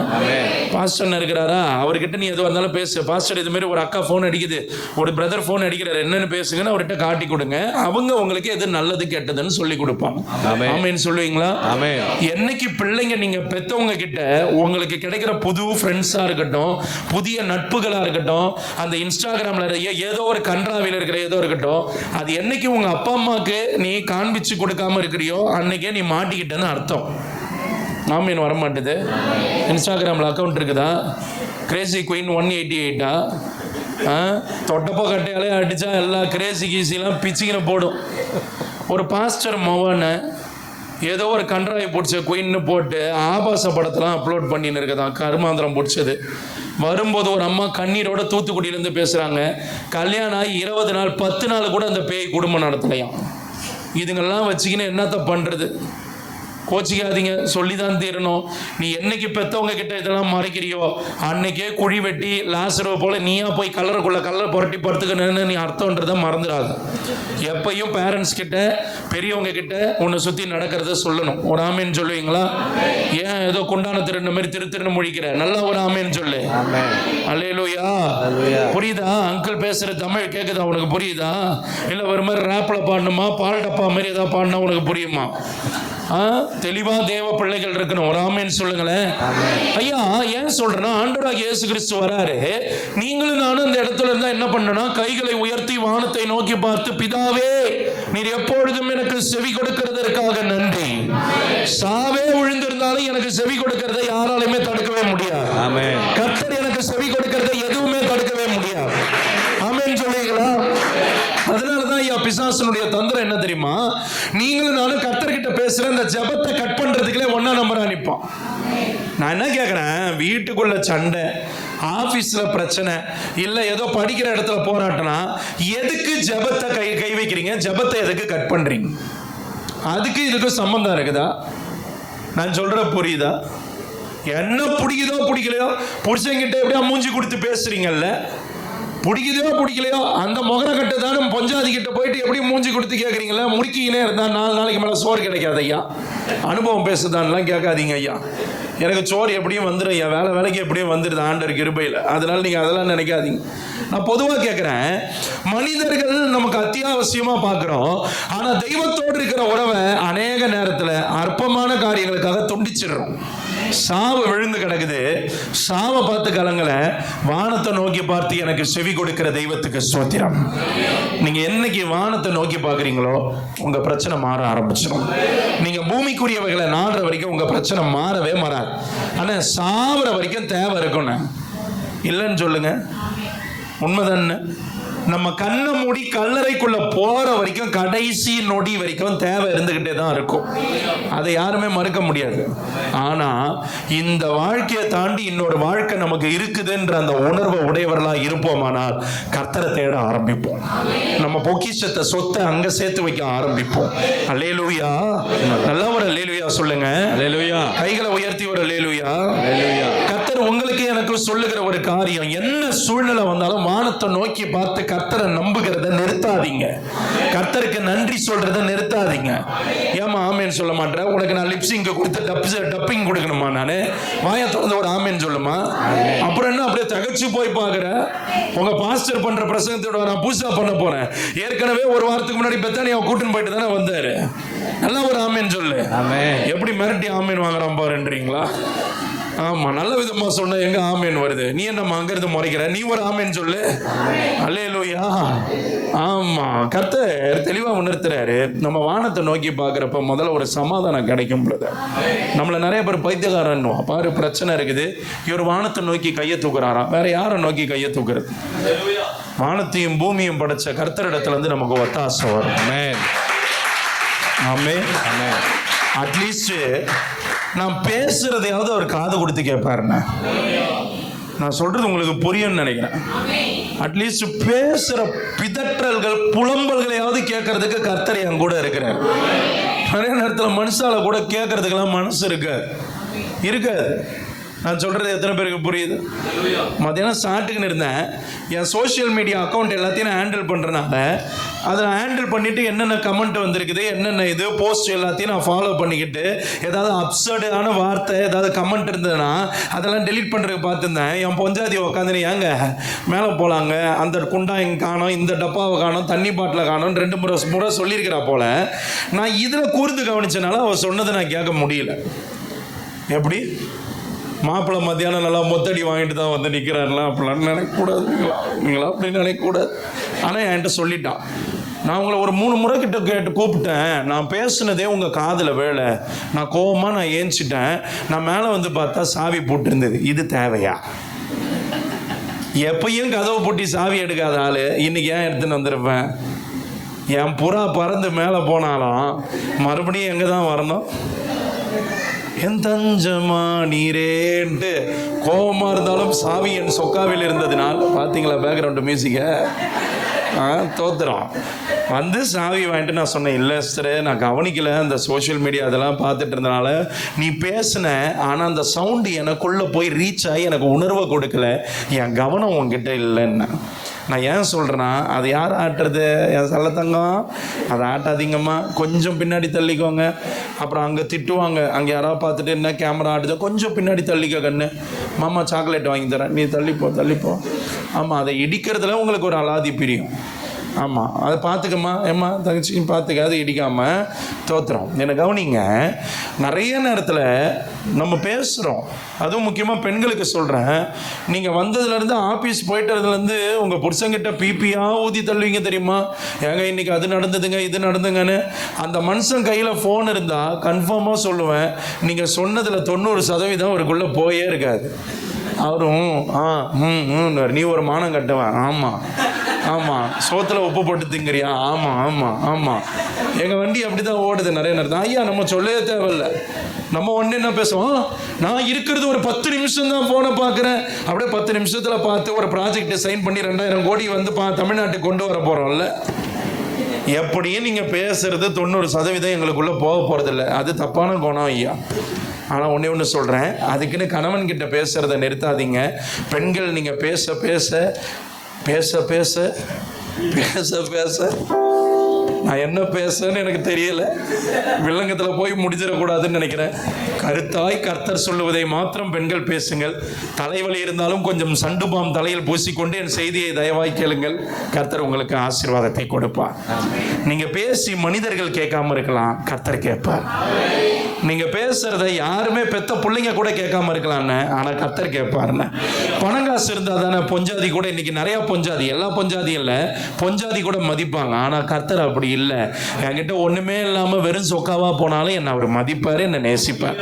பாஸ்டர் இருக்கிறாரா, அவர்கிட்ட நீ எதுவாக இருந்தாலும் பேசு. பாஸ்டர் இது மாதிரி ஒரு அக்கா ஃபோன் அடிக்குது, ஒரு பிரதர் ஃபோன் அடிக்கிறாரு, என்னன்னு பேசுங்கன்னு அவர்கிட்ட காட்டி கொடுங்க. அவங்க உங்களுக்கு எது நல்லது கெட்டதுன்னு சொல்லி கொடுப்பாங்க. ஆமீன் சொல்லுவீங்களா? என்னைக்கு பிள்ளைங்க நீங்க பெத்தவங்க கிட்ட உங்களுக்கு கிடைக்கிற புது ஃப்ரெண்ட்ஸா இருக்கட்டும், புதிய நட்புகளா இருக்கட்டும், அந்த இன்ஸ்டாகிராம்ல ஏதோ ஒரு கன்றாவில் இருக்கிற ஏதோ இருக்கட்டும், அது என்னைக்கு உங்க அப்பா அம்மாவுக்கு நீ காண்பிச்சு கொடுக்காம இருக்கிறியோ அன்னைக்கே நீ மாட்டிக்கிட்டேன்னு அர்த்தம். ஆமீன் வர மாட்டுது. இன்ஸ்டாகிராமில் அக்கௌண்ட் இருக்குதா? கிரேசி குயின் 188 தொட்டப்போ கட்டையாலே அடித்தா எல்லா கிரேசி கீசிலாம் பிச்சுக்கின போடும். ஒரு பாஸ்டர் மவனை ஏதோ ஒரு கன்றாயை பிடிச்ச குயின்னு போட்டு ஆபாச படத்தெல்லாம் அப்லோட் பண்ணின்னு இருக்குதான், கருமாந்திரம் பிடிச்சது. வரும்போது ஒரு அம்மா கண்ணீரோட தூத்துக்குடியிலேருந்து பேசுகிறாங்க, கல்யாணம் ஆகி 20 நாள் 10 நாள் கூட அந்த பேய் குடும்பம் நடத்தலையாம். இதுங்கெல்லாம் வச்சுக்கின்னு என்னத்த பண்ணுறது? கோச்சிக்காதீங்க, சொல்லிதான் தீரணும். நீ என்னைக்கு பெற்றவங்க கிட்ட இதெல்லாம் மறைக்கிறியோ அன்னைக்கே குழி வெட்டி லாசரோ போல நீயா போய் கல்லறைக்குள்ள கல்லறை புரட்டி படுத்துக்கணும்னு நீ அர்த்தம்ன்றதை மறந்துடாது. எப்பையும் பேரண்ட்ஸ் கிட்ட பெரியவங்க கிட்ட உன்னை சுற்றி நடக்கிறத சொல்லணும். ஒரு ஆமீன் சொல்லுவீங்களா? ஏன் ஏதோ குண்டான திருந்த மாதிரி திரு முழிக்கிற? நல்லா ஒரு ஆமீன் சொல்லு. அல்லேலூயா. புரியுதா? அங்கிள் பேசுற தமிழ் கேட்குதா உனக்கு? புரியுதா? இல்லை ஒரு மாதிரி ரேப்பில் பாடணுமா, பால் டப்பா மாதிரி ஏதாவது பாடினா உனக்கு புரியுமா? தெளிவா தேவ பிள்ளைகள் இருக்கணும். ஒரு ஆமீன் சொல்லுங்களேன். ஐயா ஏன் சொல்றேன்னா, ஆண்டவராகிய இயேசு கிறிஸ்து வராரு. நீங்களும் நானும் இந்த இடத்துல இருந்தா என்ன பண்ணணும்? கைகளை உயர்த்தி வானத்தை நோக்கி பார்த்து, பிதாவே நீர் எப்பொழுதும் எனக்கு செவி கொடுக்கிறதற்காக நன்றி. சாவே விழுந்திருந்தாலும் எனக்கு செவி கொடுக்கிறதை யாராலுமே தடுக்கவே முடியாது. கர்த்தர் எனக்கு செவி கொடுக்கிறதை எதுவுமே தடுக்கவே முடியாது. ஆமீன் சொல்லுவீங்களா? அதனாலதான் ஐயா பிசாசனுடைய தந்திரம் என்ன தெரியுமா? நீங்களும் நானும் கர்த்தர்கிட்ட பேசுற இந்த ஜெபத்தை கட் பண்றதுக்குள்ளே ஒன்னா நம்பரா நிற்போம். நான் என்ன கேட்கிறேன், வீட்டுக்குள்ள சண்டை, ஆபீஸ்ல பிரச்சனை, இல்ல ஏதோ படிக்கிற இடத்துல போராட்டம்னா எதுக்கு ஜெபத்தை கை வைக்கிறீங்க? ஜெபத்தை எதுக்கு கட் பண்றீங்க? அதுக்கு இதுக்கு சம்பந்தம் இருக்குதா? நான் சொல்ற புரியுதா? என்ன பிடிக்குதோ பிடிக்கலையோ புருஷன்கிட்ட எப்படியா மூஞ்சி கொடுத்து பேசுறீங்கல்ல, பிடிக்குதோ பிடிக்கலையோ அந்த முகர கட்ட தானே பொஞ்சாதி கிட்ட போயிட்டு எப்படி மூஞ்சி கொடுத்து கேட்குறீங்களா? முடிக்கினே இருந்தா 4 நாளைக்கு மேலே சோறு கிடைக்காது ஐயா. அனுபவம் பேசுதான்லாம் கேட்காதீங்க ஐயா. எனக்கு சோறு எப்படியும் வந்துடும் ஐயா, வேலைக்கு எப்படியும் வந்துடுது ஆண்டவர் கிருபையில். அதனால நீங்கள் அதெல்லாம் நினைக்காதீங்க. நான் பொதுவாக கேட்குறேன், மனிதர்கள் நமக்கு அத்தியாவசியமாக பார்க்குறோம், ஆனால் தெய்வத்தோடு இருக்கிற உறவை அநேக நேரத்தில் அற்பமான காரியங்களுக்காக துண்டிச்சிடுறோம். சாவு விழுந்து கிடக்குது, சாவை பார்த்து கலங்கல, வானத்தை நோக்கி பார்த்து எனக்கு செவி கொடுக்கிற தெய்வத்துக்கு ஸ்தோத்திரம். நீங்க என்னைக்கு வானத்தை நோக்கி பார்க்குறீங்களோ உங்க பிரச்சனை மாற ஆரம்பிச்சிடும். நீங்க பூமிக்குரியவைகளை நாடுற வரைக்கும் உங்க பிரச்சனை மாறவே மாறாது. ஆனா சாவுற வரைக்கும் தேவை இருக்கும்னு இல்லைன்னு சொல்லுங்க. உண்மைதானே? நம்ம கண்ணை மூடி கல்லறைக்குள்ள போற வரைக்கும் கடைசி நொடி வரைக்கும் தேவை இருந்துகிட்டே தான் இருக்கும். அதை யாருமே மறுக்க முடியாது. ஆனா இந்த வாழ்க்கையை தாண்டி இன்னொரு வாழ்க்கை நமக்கு இருக்குதுன்ற அந்த உணர்வை உடையவர்களா இருப்போமானால் கர்த்தரை தேட ஆரம்பிப்போம். நம்ம பொக்கிஷத்தை சொத்தை அங்க சேர்த்து வைக்க ஆரம்பிப்போம். அல்லேலூயா. நல்லா ஒரு அல்லேலூயா சொல்லுங்க. அல்லேலூயா. கைகளை உயர்த்தி ஒரு அல்லேலூயா. அல்லேலூயா. கர்த்தர் உங்களுக்கு எனக்கு சொல்லுகிற ஒரு காரியம், என்ன சூழ்நிலை வந்தாலும் வானத்தை நோக்கி பார்த்து கர்த்தரை நம்புகிறத நிறுத்தாதீங்க. கர்த்தருக்கு நன்றி சொல்றத நிறுத்தாதீங்க. ஏமா ஆமேன் சொல்ல மாட்டேன்? உனக்கு நான் லிப்சிங் கொடுத்து டப்பிங் கொடுக்கணுமா? நானு வாயை திறந்து ஒரு ஆமேன் சொல்லுமா? அப்புறம் என்ன அப்படியே தகச்சு போய் பார்க்குற? உங்க பாஸ்டர் பண்ற பிரசங்கத்தோட நான் புதுசா பண்ண போறேன். ஏற்கனவே ஒரு வாரத்துக்கு முன்னாடி பெத்தானியா கூட்டின்னு போயிட்டு தானே வந்தாரு. நல்லா ஒரு ஆமேன் சொல்லு. எப்படி மிரட்டி ஆமேன் வாங்குறான் பாருன்றீங்களா? ஆமா, நல்ல விதமா சொன்ன எங்க ஆமேன் வருது? நீ என்ன அங்கிருந்து முறைக்கிற? நீ ஒரு ஆமேன் சொல்லு. அல்லேலூயா. ஆமா, கர்த்தர் தெளிவா உணர்த்துறாரு. நம்ம வானத்தை நோக்கி பார்க்குறப்ப முதல்ல ஒரு சமாதானம் கிடைக்கும். நம்மள நிறைய பேர் பைத்தியக்காரன் பாரு, பிரச்சனை இருக்குது, இவர் வானத்தை நோக்கி கையை தூக்குறாராம். வேற யாரை நோக்கி கையை தூக்குறது? வானத்தையும் பூமியும் படைச்ச கர்த்தரிடத்துல இருந்து நமக்கு ஒத்தாசை வரும். ஆமென். அட்லீஸ்ட் நான் பேசுறதையாவது அவர் காது கொடுத்து கேட்பாருண்ணா. நான் சொல்றது உங்களுக்கு புரியும்னு நினைக்கிறேன். அட்லீஸ்ட் பேசுற பிதற்றல்கள் புலம்பல்களையாவது கேட்கறதுக்கு கர்த்தர் என் கூட இருக்கிறார். நிறைய நேரத்தில் மனுஷால கூட கேட்கறதுக்கெல்லாம் மனசு இருக்காது. நான் சொல்கிறது எத்தனை பேருக்கு புரியுது? மத்தியானம் சாப்பிட்டுக்குன்னு இருந்தேன். என் சோஷியல் மீடியா அக்கௌண்ட் எல்லாத்தையும் நான் ஹேண்டில் பண்ணுறனால அதை ஹேண்டில் பண்ணிவிட்டு என்னென்ன கமெண்ட் வந்திருக்குது, என்னென்ன இது போஸ்ட் எல்லாத்தையும் நான் ஃபாலோ பண்ணிக்கிட்டு ஏதாவது அப்சர்டான வார்த்தை ஏதாவது கமெண்ட் இருந்ததுன்னா அதெல்லாம் டெலீட் பண்ணுறதுக்கு பார்த்துருந்தேன். என் பொஞ்சாதி உட்காந்துன்னு ஏங்க மேலே போகலாங்க, அந்த குண்டா இங்கே காணோம், இந்த டப்பாவை காணோம், தண்ணி பாட்டில் காணோம் 2 முறை சொல்லியிருக்கிறா போல். நான் இதில் கூர்ந்து கவனிச்சனால அவள் சொன்னதை நான் கேட்க முடியல. எப்படி மாப்பிள்ளை மத்தியானம் நல்லா மொத்தடி வாங்கிட்டு தான் வந்து நிற்கிறாருலாம் அப்படிலாம் நினைக்கக்கூடாது. நீங்களா அப்படின்னு நினைக்கக்கூடாது. ஆனால் என்கிட்ட சொல்லிட்டான். நான் உங்களை ஒரு 3 முறை கிட்ட கேட்டு கூப்பிட்டேன், நான் பேசுனதே உங்கள் காதில் வேலை, நான் கோவமாக நான் ஏஞ்சிட்டேன், நான் மேலே வந்து பார்த்தா சாவி போட்டிருந்தது. இது தேவையா? எப்பயும் கதவை பூட்டி சாவி எடுக்காத ஆள் இன்னைக்கு ஏன் எடுத்துன்னு வந்திருப்பேன்? என் புறா பறந்து மேலே போனாலும் மறுபடியும் எங்கே தான் வரணும்? என் தஞ்சமா நீரேன்ட்டு கோபமாக இருந்தாலும் சாவி என் சொக்காவில் இருந்ததுனால் பார்த்தீங்களா பேக்ரவுண்டு மியூசிக்கை தோத்துறோம் வந்து சாவி வாங்கிட்டு நான் சொன்னேன், இல்லை சிஸ்டர் நான் கவனிக்கலை, அந்த சோஷியல் மீடியா அதெல்லாம் பார்த்துட்டு இருந்தனால நீ பேசின, ஆனால் அந்த சவுண்டு எனக்குள்ளே போய் ரீச் ஆகி எனக்கு உணர்வை கொடுக்கல, என் கவனம் உங்ககிட்ட இல்லைன்னு. நான் ஏன் சொல்கிறேன்னா, அது யார் ஆட்டுறது? என் செல்லத்தங்கம் அதை ஆட்டாதீங்கம்மா, கொஞ்சம் பின்னாடி தள்ளிக்கோங்க. அப்புறம் அங்கே திட்டுவாங்க, அங்கே யாராவது பார்த்துட்டு என்ன கேமரா ஆட்டுதோ, கொஞ்சம் பின்னாடி தள்ளிக்க கண்ணு, மாமா சாக்லேட் வாங்கி தரேன், நீ தள்ளிப்போ. ஆமாம், அதை இடிக்கிறதுல உங்களுக்கு ஒரு அலாதி பிரியும். ஆமாம், அதை பார்த்துக்கம்மா, ஏம்மா தங்கச்சியும் பார்த்துக்க, அதை இடிக்காமல் தோத்துறோம். என்னை கவனிங்க, நிறைய நேரத்தில் நம்ம பேசுகிறோம், அதுவும் முக்கியமாக பெண்களுக்கு சொல்கிறேன். நீங்கள் வந்ததுலேருந்து ஆஃபீஸ் போயிட்டதுலேருந்து உங்கள் புருஷங்கிட்ட பிபியாக ஊதி தள்ளுவீங்க தெரியுமா? ஏங்க இன்றைக்கி அது நடந்ததுங்க, இது நடந்துங்கன்னு. அந்த மனுஷன் கையில் ஃபோன் இருந்தால் கன்ஃபார்மாக சொல்லுவேன், நீங்கள் சொன்னதில் 90% அவருக்குள்ளே போயே இருக்காது. அவரும் நீ ஒரு மானம் கட்டுவேன், ஆமாம் ஆமாம், சோத்தில் உப்பு போட்டு திங்கிறியா, ஆமாம் ஆமாம் ஆமாம். எங்கள் வண்டி அப்படி தான் ஓடுது நிறைய நேரத்தில். ஐயா நம்ம சொல்லவே தேவையில்லை, நம்ம ஒன்று என்ன பேசுவோம், நான் இருக்கிறது ஒரு 10 நிமிஷம் தான் ஃபோனை பார்க்குறேன், அப்படியே 10 நிமிஷத்தில் பார்த்து ஒரு ப்ராஜெக்டை சைன் பண்ணி 2000 கோடி வந்து தமிழ்நாட்டுக்கு கொண்டு வர போகிறோம்ல. எப்படியும் நீங்கள் பேசுகிறது 90% எங்களுக்குள்ளே போக போகிறதில்ல. அது தப்பான குணம் ஐயா. ஆனால் ஒன்று சொல்கிறேன், அதுக்குன்னு கணவன்கிட்ட பேசுகிறத நிறுத்தாதீங்க. பெண்கள் நீங்கள் பேச பேச பேச பேச பேச பேச நான் என்ன பேசுன்னு எனக்கு தெரியல, வில்லங்கத்தில் போய் முடிஞ்சிடக்கூடாதுன்னு நினைக்கிறேன். கருத்தாய் கர்த்தர் சொல்லுவதை மாத்திரம் பெண்கள் பேசுங்கள். தலைவலி இருந்தாலும் கொஞ்சம் சண்டுபாம் தலையில் பூசிக்கொண்டு என் செய்தியை தயவாய் கேளுங்கள். கர்த்தர் உங்களுக்கு ஆசீர்வாதத்தை கொடுப்பார். நீங்கள் பேசி மனிதர்கள் கேட்காம இருக்கலாம், கர்த்தர் கேட்பார். நீங்கள் பேசுகிறத யாருமே பெத்த பிள்ளைங்க கூட கேட்காம இருக்கலான்னு, ஆனால் கர்த்தர் கேட்பாருன்னு. பணங்காசு இருந்தால் தானே பொஞ்சாதி கூட, இன்றைக்கி நிறையா பொஞ்சாதி, எல்லா பொஞ்சாதியும் இல்லை, பொஞ்சாதி கூட மதிப்பாங்க. ஆனால் கர்த்தர் அப்படி இல்லை. என்கிட்ட ஒன்றுமே இல்லாமல் வெறும் சொக்காவாக போனாலும் என்னை அவர் மதிப்பார், என்னை நேசிப்பார்.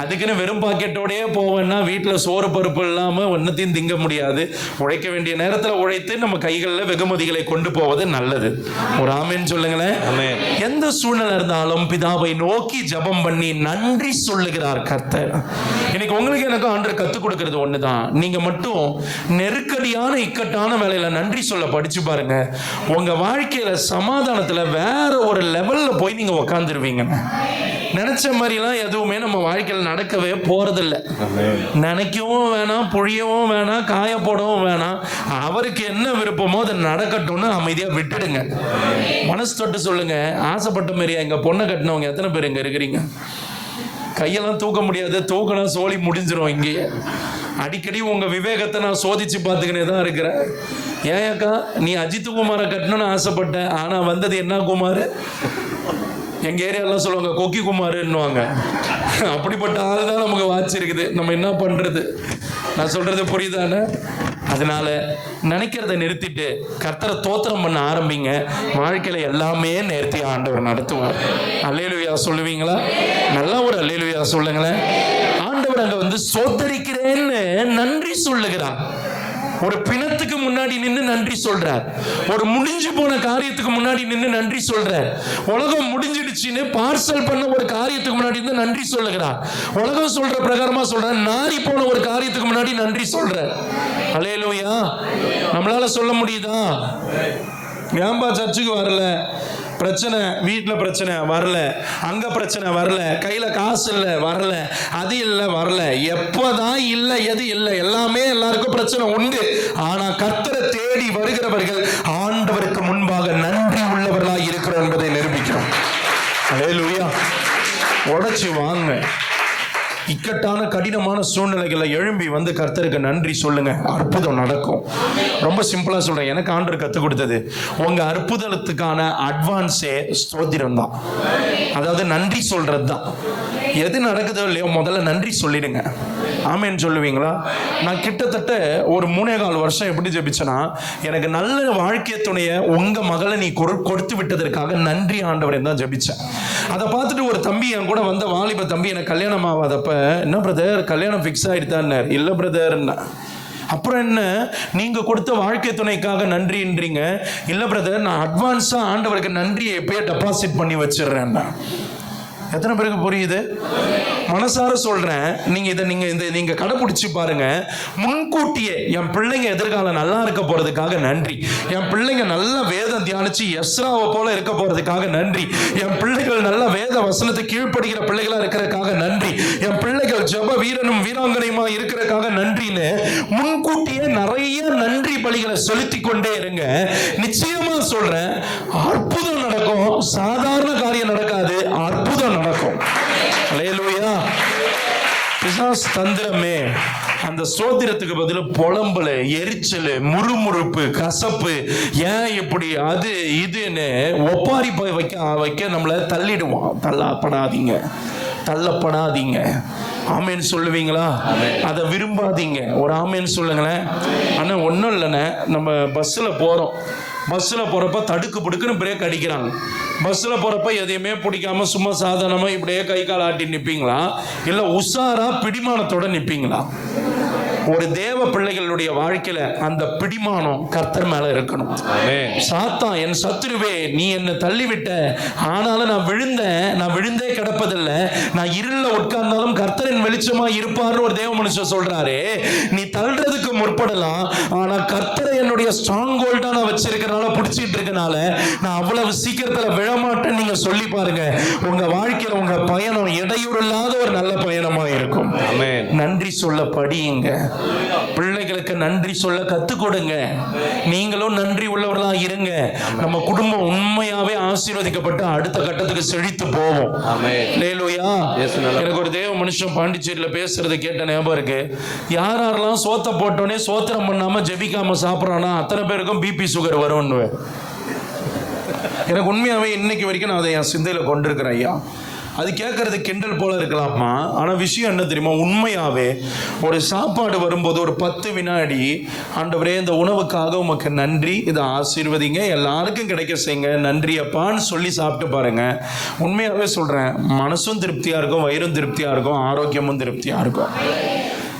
அதுக்குன்னு வெறும் பாக்கெட்டோடையே போவேன்னா வீட்டில் சோறு பருப்பு இல்லாமல் ஒன்றத்தையும் திங்க முடியாது. உழைக்க வேண்டிய நேரத்தில் உழைத்து நம்ம கைகளில் வெகுமதிகளை கொண்டு போவது நல்லது. ஒரு ஆமேன்னு சொல்லுங்களேன். எந்த சூழ்நிலை இருந்தாலும் பிதாவை நோக்கி ஜெபம் பண்ணி நன்றி சொல்லுகிறார் கர்த்தர். இன்னைக்கு உங்களுக்கு எனக்கு ஆண்டவர் கற்றுக் கொடுக்கிறது ஒன்று தான். நீங்கள் மட்டும் நெருக்கடியான இக்கட்டான வேலையில் நன்றி சொல்ல படிச்சு பாருங்க, உங்கள் வாழ்க்கையில் சமாதானத்தில் வேற ஒரு லெவலில் போய் நீங்கள் உக்காந்துருவீங்க. நினைச்ச மாதிரிலாம் எதுவுமே நம்ம வாழ்க்கையில் நடக்கவே போறதில்லை. நினைக்கவும் வேணாம், புழியவும் வேணாம், காய போடவும் வேணாம். அவருக்கு என்ன விருப்பமோ அதை நடக்கட்டும்னு அமைதியாக விட்டுடுங்க. மனசு தொட்டு சொல்லுங்க, ஆசைப்பட்ட மாரியா எங்கள் பொண்ணை கட்டினவங்க எத்தனை பேர் இங்கே இருக்கிறீங்க? கையெல்லாம் தூக்க முடியாது, தூக்கினா சோழி முடிஞ்சிடும். இங்கேயே அடிக்கடி உங்கள் விவேகத்தை நான் சோதிச்சு பார்த்துக்கினே தான் இருக்கிறேன். ஏன் அக்கா நீ அஜித் குமாரை கட்டணும்னு ஆசைப்பட்ட, ஆனால் வந்தது என்ன குமார்? எங்கள் ஏரியாலாம் சொல்லுவாங்க கொக்கி குமாருன்னுவாங்க. அப்படிப்பட்ட ஆள் தான் நமக்கு வாட்சி இருக்குது. நம்ம என்ன பண்ணுறது? நான் சொல்கிறது புரியுதானே? அதனால நினைக்கிறத நிறுத்திட்டு கர்த்தரை தோத்திரம் பண்ண ஆரம்பிங்க. வாழ்க்கையில் எல்லாமே நேர்த்தி ஆண்டவர் நடத்துவார். அல்லேலூயா சொல்லுவீங்களா? நல்லா ஒரு அல்லேலூயா சொல்லுங்களேன். ஆண்டவர் அங்கே வந்து சோத்தரிக்கிறேன்னு நன்றி சொல்லுகிறார். ஒரு பிணத்துக்கு முன்னாடி நின்று நன்றி சொல்றார். ஒரு முடிஞ்சு போன காரியத்துக்கு முன்னாடி நின்று நன்றி சொல்றார். உலகம் முடிஞ்சிடுச்சுன்னு பார்சல் பண்ண ஒரு காரியத்துக்கு முன்னாடி இருந்து நன்றி சொல்லுகிறார். உலகம் சொல்ற பிரகாரமா சொல்ற நாரி போன ஒரு காரியத்துக்கு முன்னாடி நன்றி சொல்றார். அல்லேலூயா. நம்மளால சொல்ல முடியுதா? ஏன்பா சர்ச்சுக்கு வரல? பிரச்சனை, வீட்டில் பிரச்சனை வரல, அங்க பிரச்சனை வரல, கையில காசு இல்லை வரல, அது இல்லை வரல, எப்பதான் இல்லை எது இல்லை, எல்லாமே எல்லாருக்கும் பிரச்சனை உண்டு. ஆனா கர்த்தரை தேடி வருகிறவர்கள் ஆண்டவருக்கு முன்பாக நன்றி உள்ளவர்களாய் இருக்கிறோம் என்பதை நிரூபிக்கிறோம். அல்லேலூயா. உடைச்சு வாங்க. இக்கட்டான கடினமான சூழ்நிலைகளை எழும்பி வந்து கர்த்தருக்கு நன்றி சொல்லுங்க, அற்புதம் நடக்கும். ரொம்ப சிம்பிளா சொல்றேன், எனக்கு ஆண்டவர் கற்றுக் கொடுத்தது, உங்க அற்புதத்துக்கான அட்வான்ஸே ஸ்தோத்திரம் தான். அதாவது நன்றி சொல்றது தான். எது நடக்குதோ இல்லையோ முதல்ல நன்றி சொல்லிடுங்க. ஆமேன்னு சொல்லுவீங்களா? நான் கிட்டத்தட்ட ஒரு 3.25 வருஷம் எப்படி ஜெபிச்சேன்னா, எனக்கு நல்ல வாழ்க்கை துணைய உங்க மகளை நீ கொடுத்து விட்டதற்காக நன்றி ஆண்டவரே தான் ஜெபிச்சேன். அதை பார்த்துட்டு ஒரு தம்பி என் கூட வந்த வாலிப தம்பி, எனக்கு கல்யாணம் ஆகாதப்ப, என்ன பிரதர் கல்யாணம் ஃபிக்ஸ் ஆயிடுதான்? இல்லை பிரதர். அப்புறம் என்ன, நீங்க கொடுத்த வாழ்க்கை துணைக்காக நன்றின்றீங்க? இல்லை பிரதர், நான் அட்வான்ஸா ஆண்டவருக்கு நன்றியை எப்பயே டெபாசிட் பண்ணி வச்சிடுறேன். எத்தனை பேருக்கு புரியுது? மனசார சொல்றேன், நீங்க கடைபிடிச்சு பாருங்க. முன்கூட்டியே என் பிள்ளைங்க எதிர்காலம் நல்லா இருக்க போறதுக்காக நன்றி, என் பிள்ளைங்க நல்ல வேதம் தியானிச்சு எஸ்ராவை போல இருக்க போறதுக்காக நன்றி, என் பிள்ளைகள் நல்ல வேத வசனத்தை கீழ்ப்படுகிற பிள்ளைகளா இருக்கிறதுக்காக நன்றி, என் பிள்ளைகள் ஜப வீரனும் வீராங்கனையுமா இருக்கிறதுக்காக நன்றின்னு முன்கூட்டியே நிறைய நன்றி பலிகளை செலுத்தி கொண்டே இருங்க. நிச்சயமா சொல்றேன், அற்புதம் நடக்கும். சாதாரண காரியம் நடக்காது, அற்புதம் நடக்கும். அல்லேலூயா. பிசாசு தந்திரமே அந்த ஸ்தோத்திரத்துக்கு பதில் புலம்புல, எரிச்சல், முறுமுறுப்பு, கசப்பு, ஏன் இப்படி அது இதுன்னு ஒப்பாரி போய் வைக்க நம்மளை தள்ளிடுவான். தள்ளப்படாதீங்க. ஆமேன்னு சொல்லுவீங்களா? அதை விரும்பாதீங்க. ஒரு ஆமேன்னு சொல்லுங்களேன். ஆனா ஒன்றும் இல்லைண்ணே, நம்ம பஸ்ஸில் போகிறோம். பஸ்ஸில் போகிறப்ப தடுக்கு பிடுக்குன்னு பிரேக் அடிக்கிறாங்க. பஸ்ஸில் போகிறப்ப எதையுமே பிடிக்காம சும்மா சாதாரணமாக இப்படியே கை கால் ஆட்டி நிற்பீங்களா? இல்லை உஷாரா பிடிமானத்தோட நிற்பீங்களா? ஒரு தேவ பிள்ளைகளுடைய வாழ்க்கையில அந்த பிடிமானம் கர்த்தர் மேல இருக்கணும். சாத்தான், என் சத்துருவே, நீ என்னை தள்ளிவிட்ட, ஆனாலும் நான் விழுந்தே கிடப்பதில்லை, நான் இருள உட்கார்ந்தாலும் கர்த்தரின் வெளிச்சமா இருப்பார்னு ஒரு தேவ மனுஷன் சொல்றாரு. நீ தள்ளுறதுக்கு முற்படலாம், ஆனா கர்த்தரை என்னுடைய ஸ்ட்ராங் ஹோல்டா நான் வச்சிருக்கிறனால, பிடிச்சிட்டு இருக்கனால நான் அவ்வளவு சீக்கிரத்துல விழமாட்டேன்னு நீங்க சொல்லி பாருங்க. உங்க வாழ்க்கையில உங்க பயணம் இடையூறு இல்லாத ஒரு நல்ல பயணமா இருக்கும். நன்றி சொல்ல படியுங்க. பிள்ளைகளுக்கு நன்றி சொல்ல கத்துக் கொடுங்க. நீங்களும் நன்றி உள்ளவர்களா இருங்க. நம்ம குடும்பம் உண்மையாவே ஆசீர்வதிக்கப்பட்டு அடுத்த கட்டத்துக்கு செழித்து போவோம். அல்லேலூயா. எனக்கு ஒரு தேவ மனுஷன் பாண்டிச்சேரியில பேசுறதை கேட்ட ஞாபகம் இருக்கு. யாரெல்லாம் சோத்த போட்டோன்னே சோத்திரம் பண்ணாம ஜெபிக்காம சாப்பிட்றானா அத்தனை பேருக்கும் பிபி சுகர் வரும்னு. எனக்கு உண்மையாவே இன்னைக்கு வரைக்கும் நான் அதை என் சிந்தையில கொண்டிருக்கிறேன். ஐயா, அது கேட்கறது கிண்டல் போல இருக்கலாமா? ஆனா விஷயம் என்ன தெரியுமா? உண்மையாவே ஒரு சாப்பாடு வரும்போது ஒரு 10 வினாடி, ஆண்டவரே இந்த உணவுக்காக உமக்கு நன்றி, இதை ஆசீர்வதிங்க, எல்லாருக்கும் கிடைக்க செய்யுங்க, நன்றி அப்பான்னு சொல்லி சாப்பிட்டு பாருங்க. உண்மையாவே சொல்றேன், மனசும் திருப்தியா இருக்கும், வயிறும் திருப்தியா இருக்கும், ஆரோக்கியமும் திருப்தியா இருக்கும்.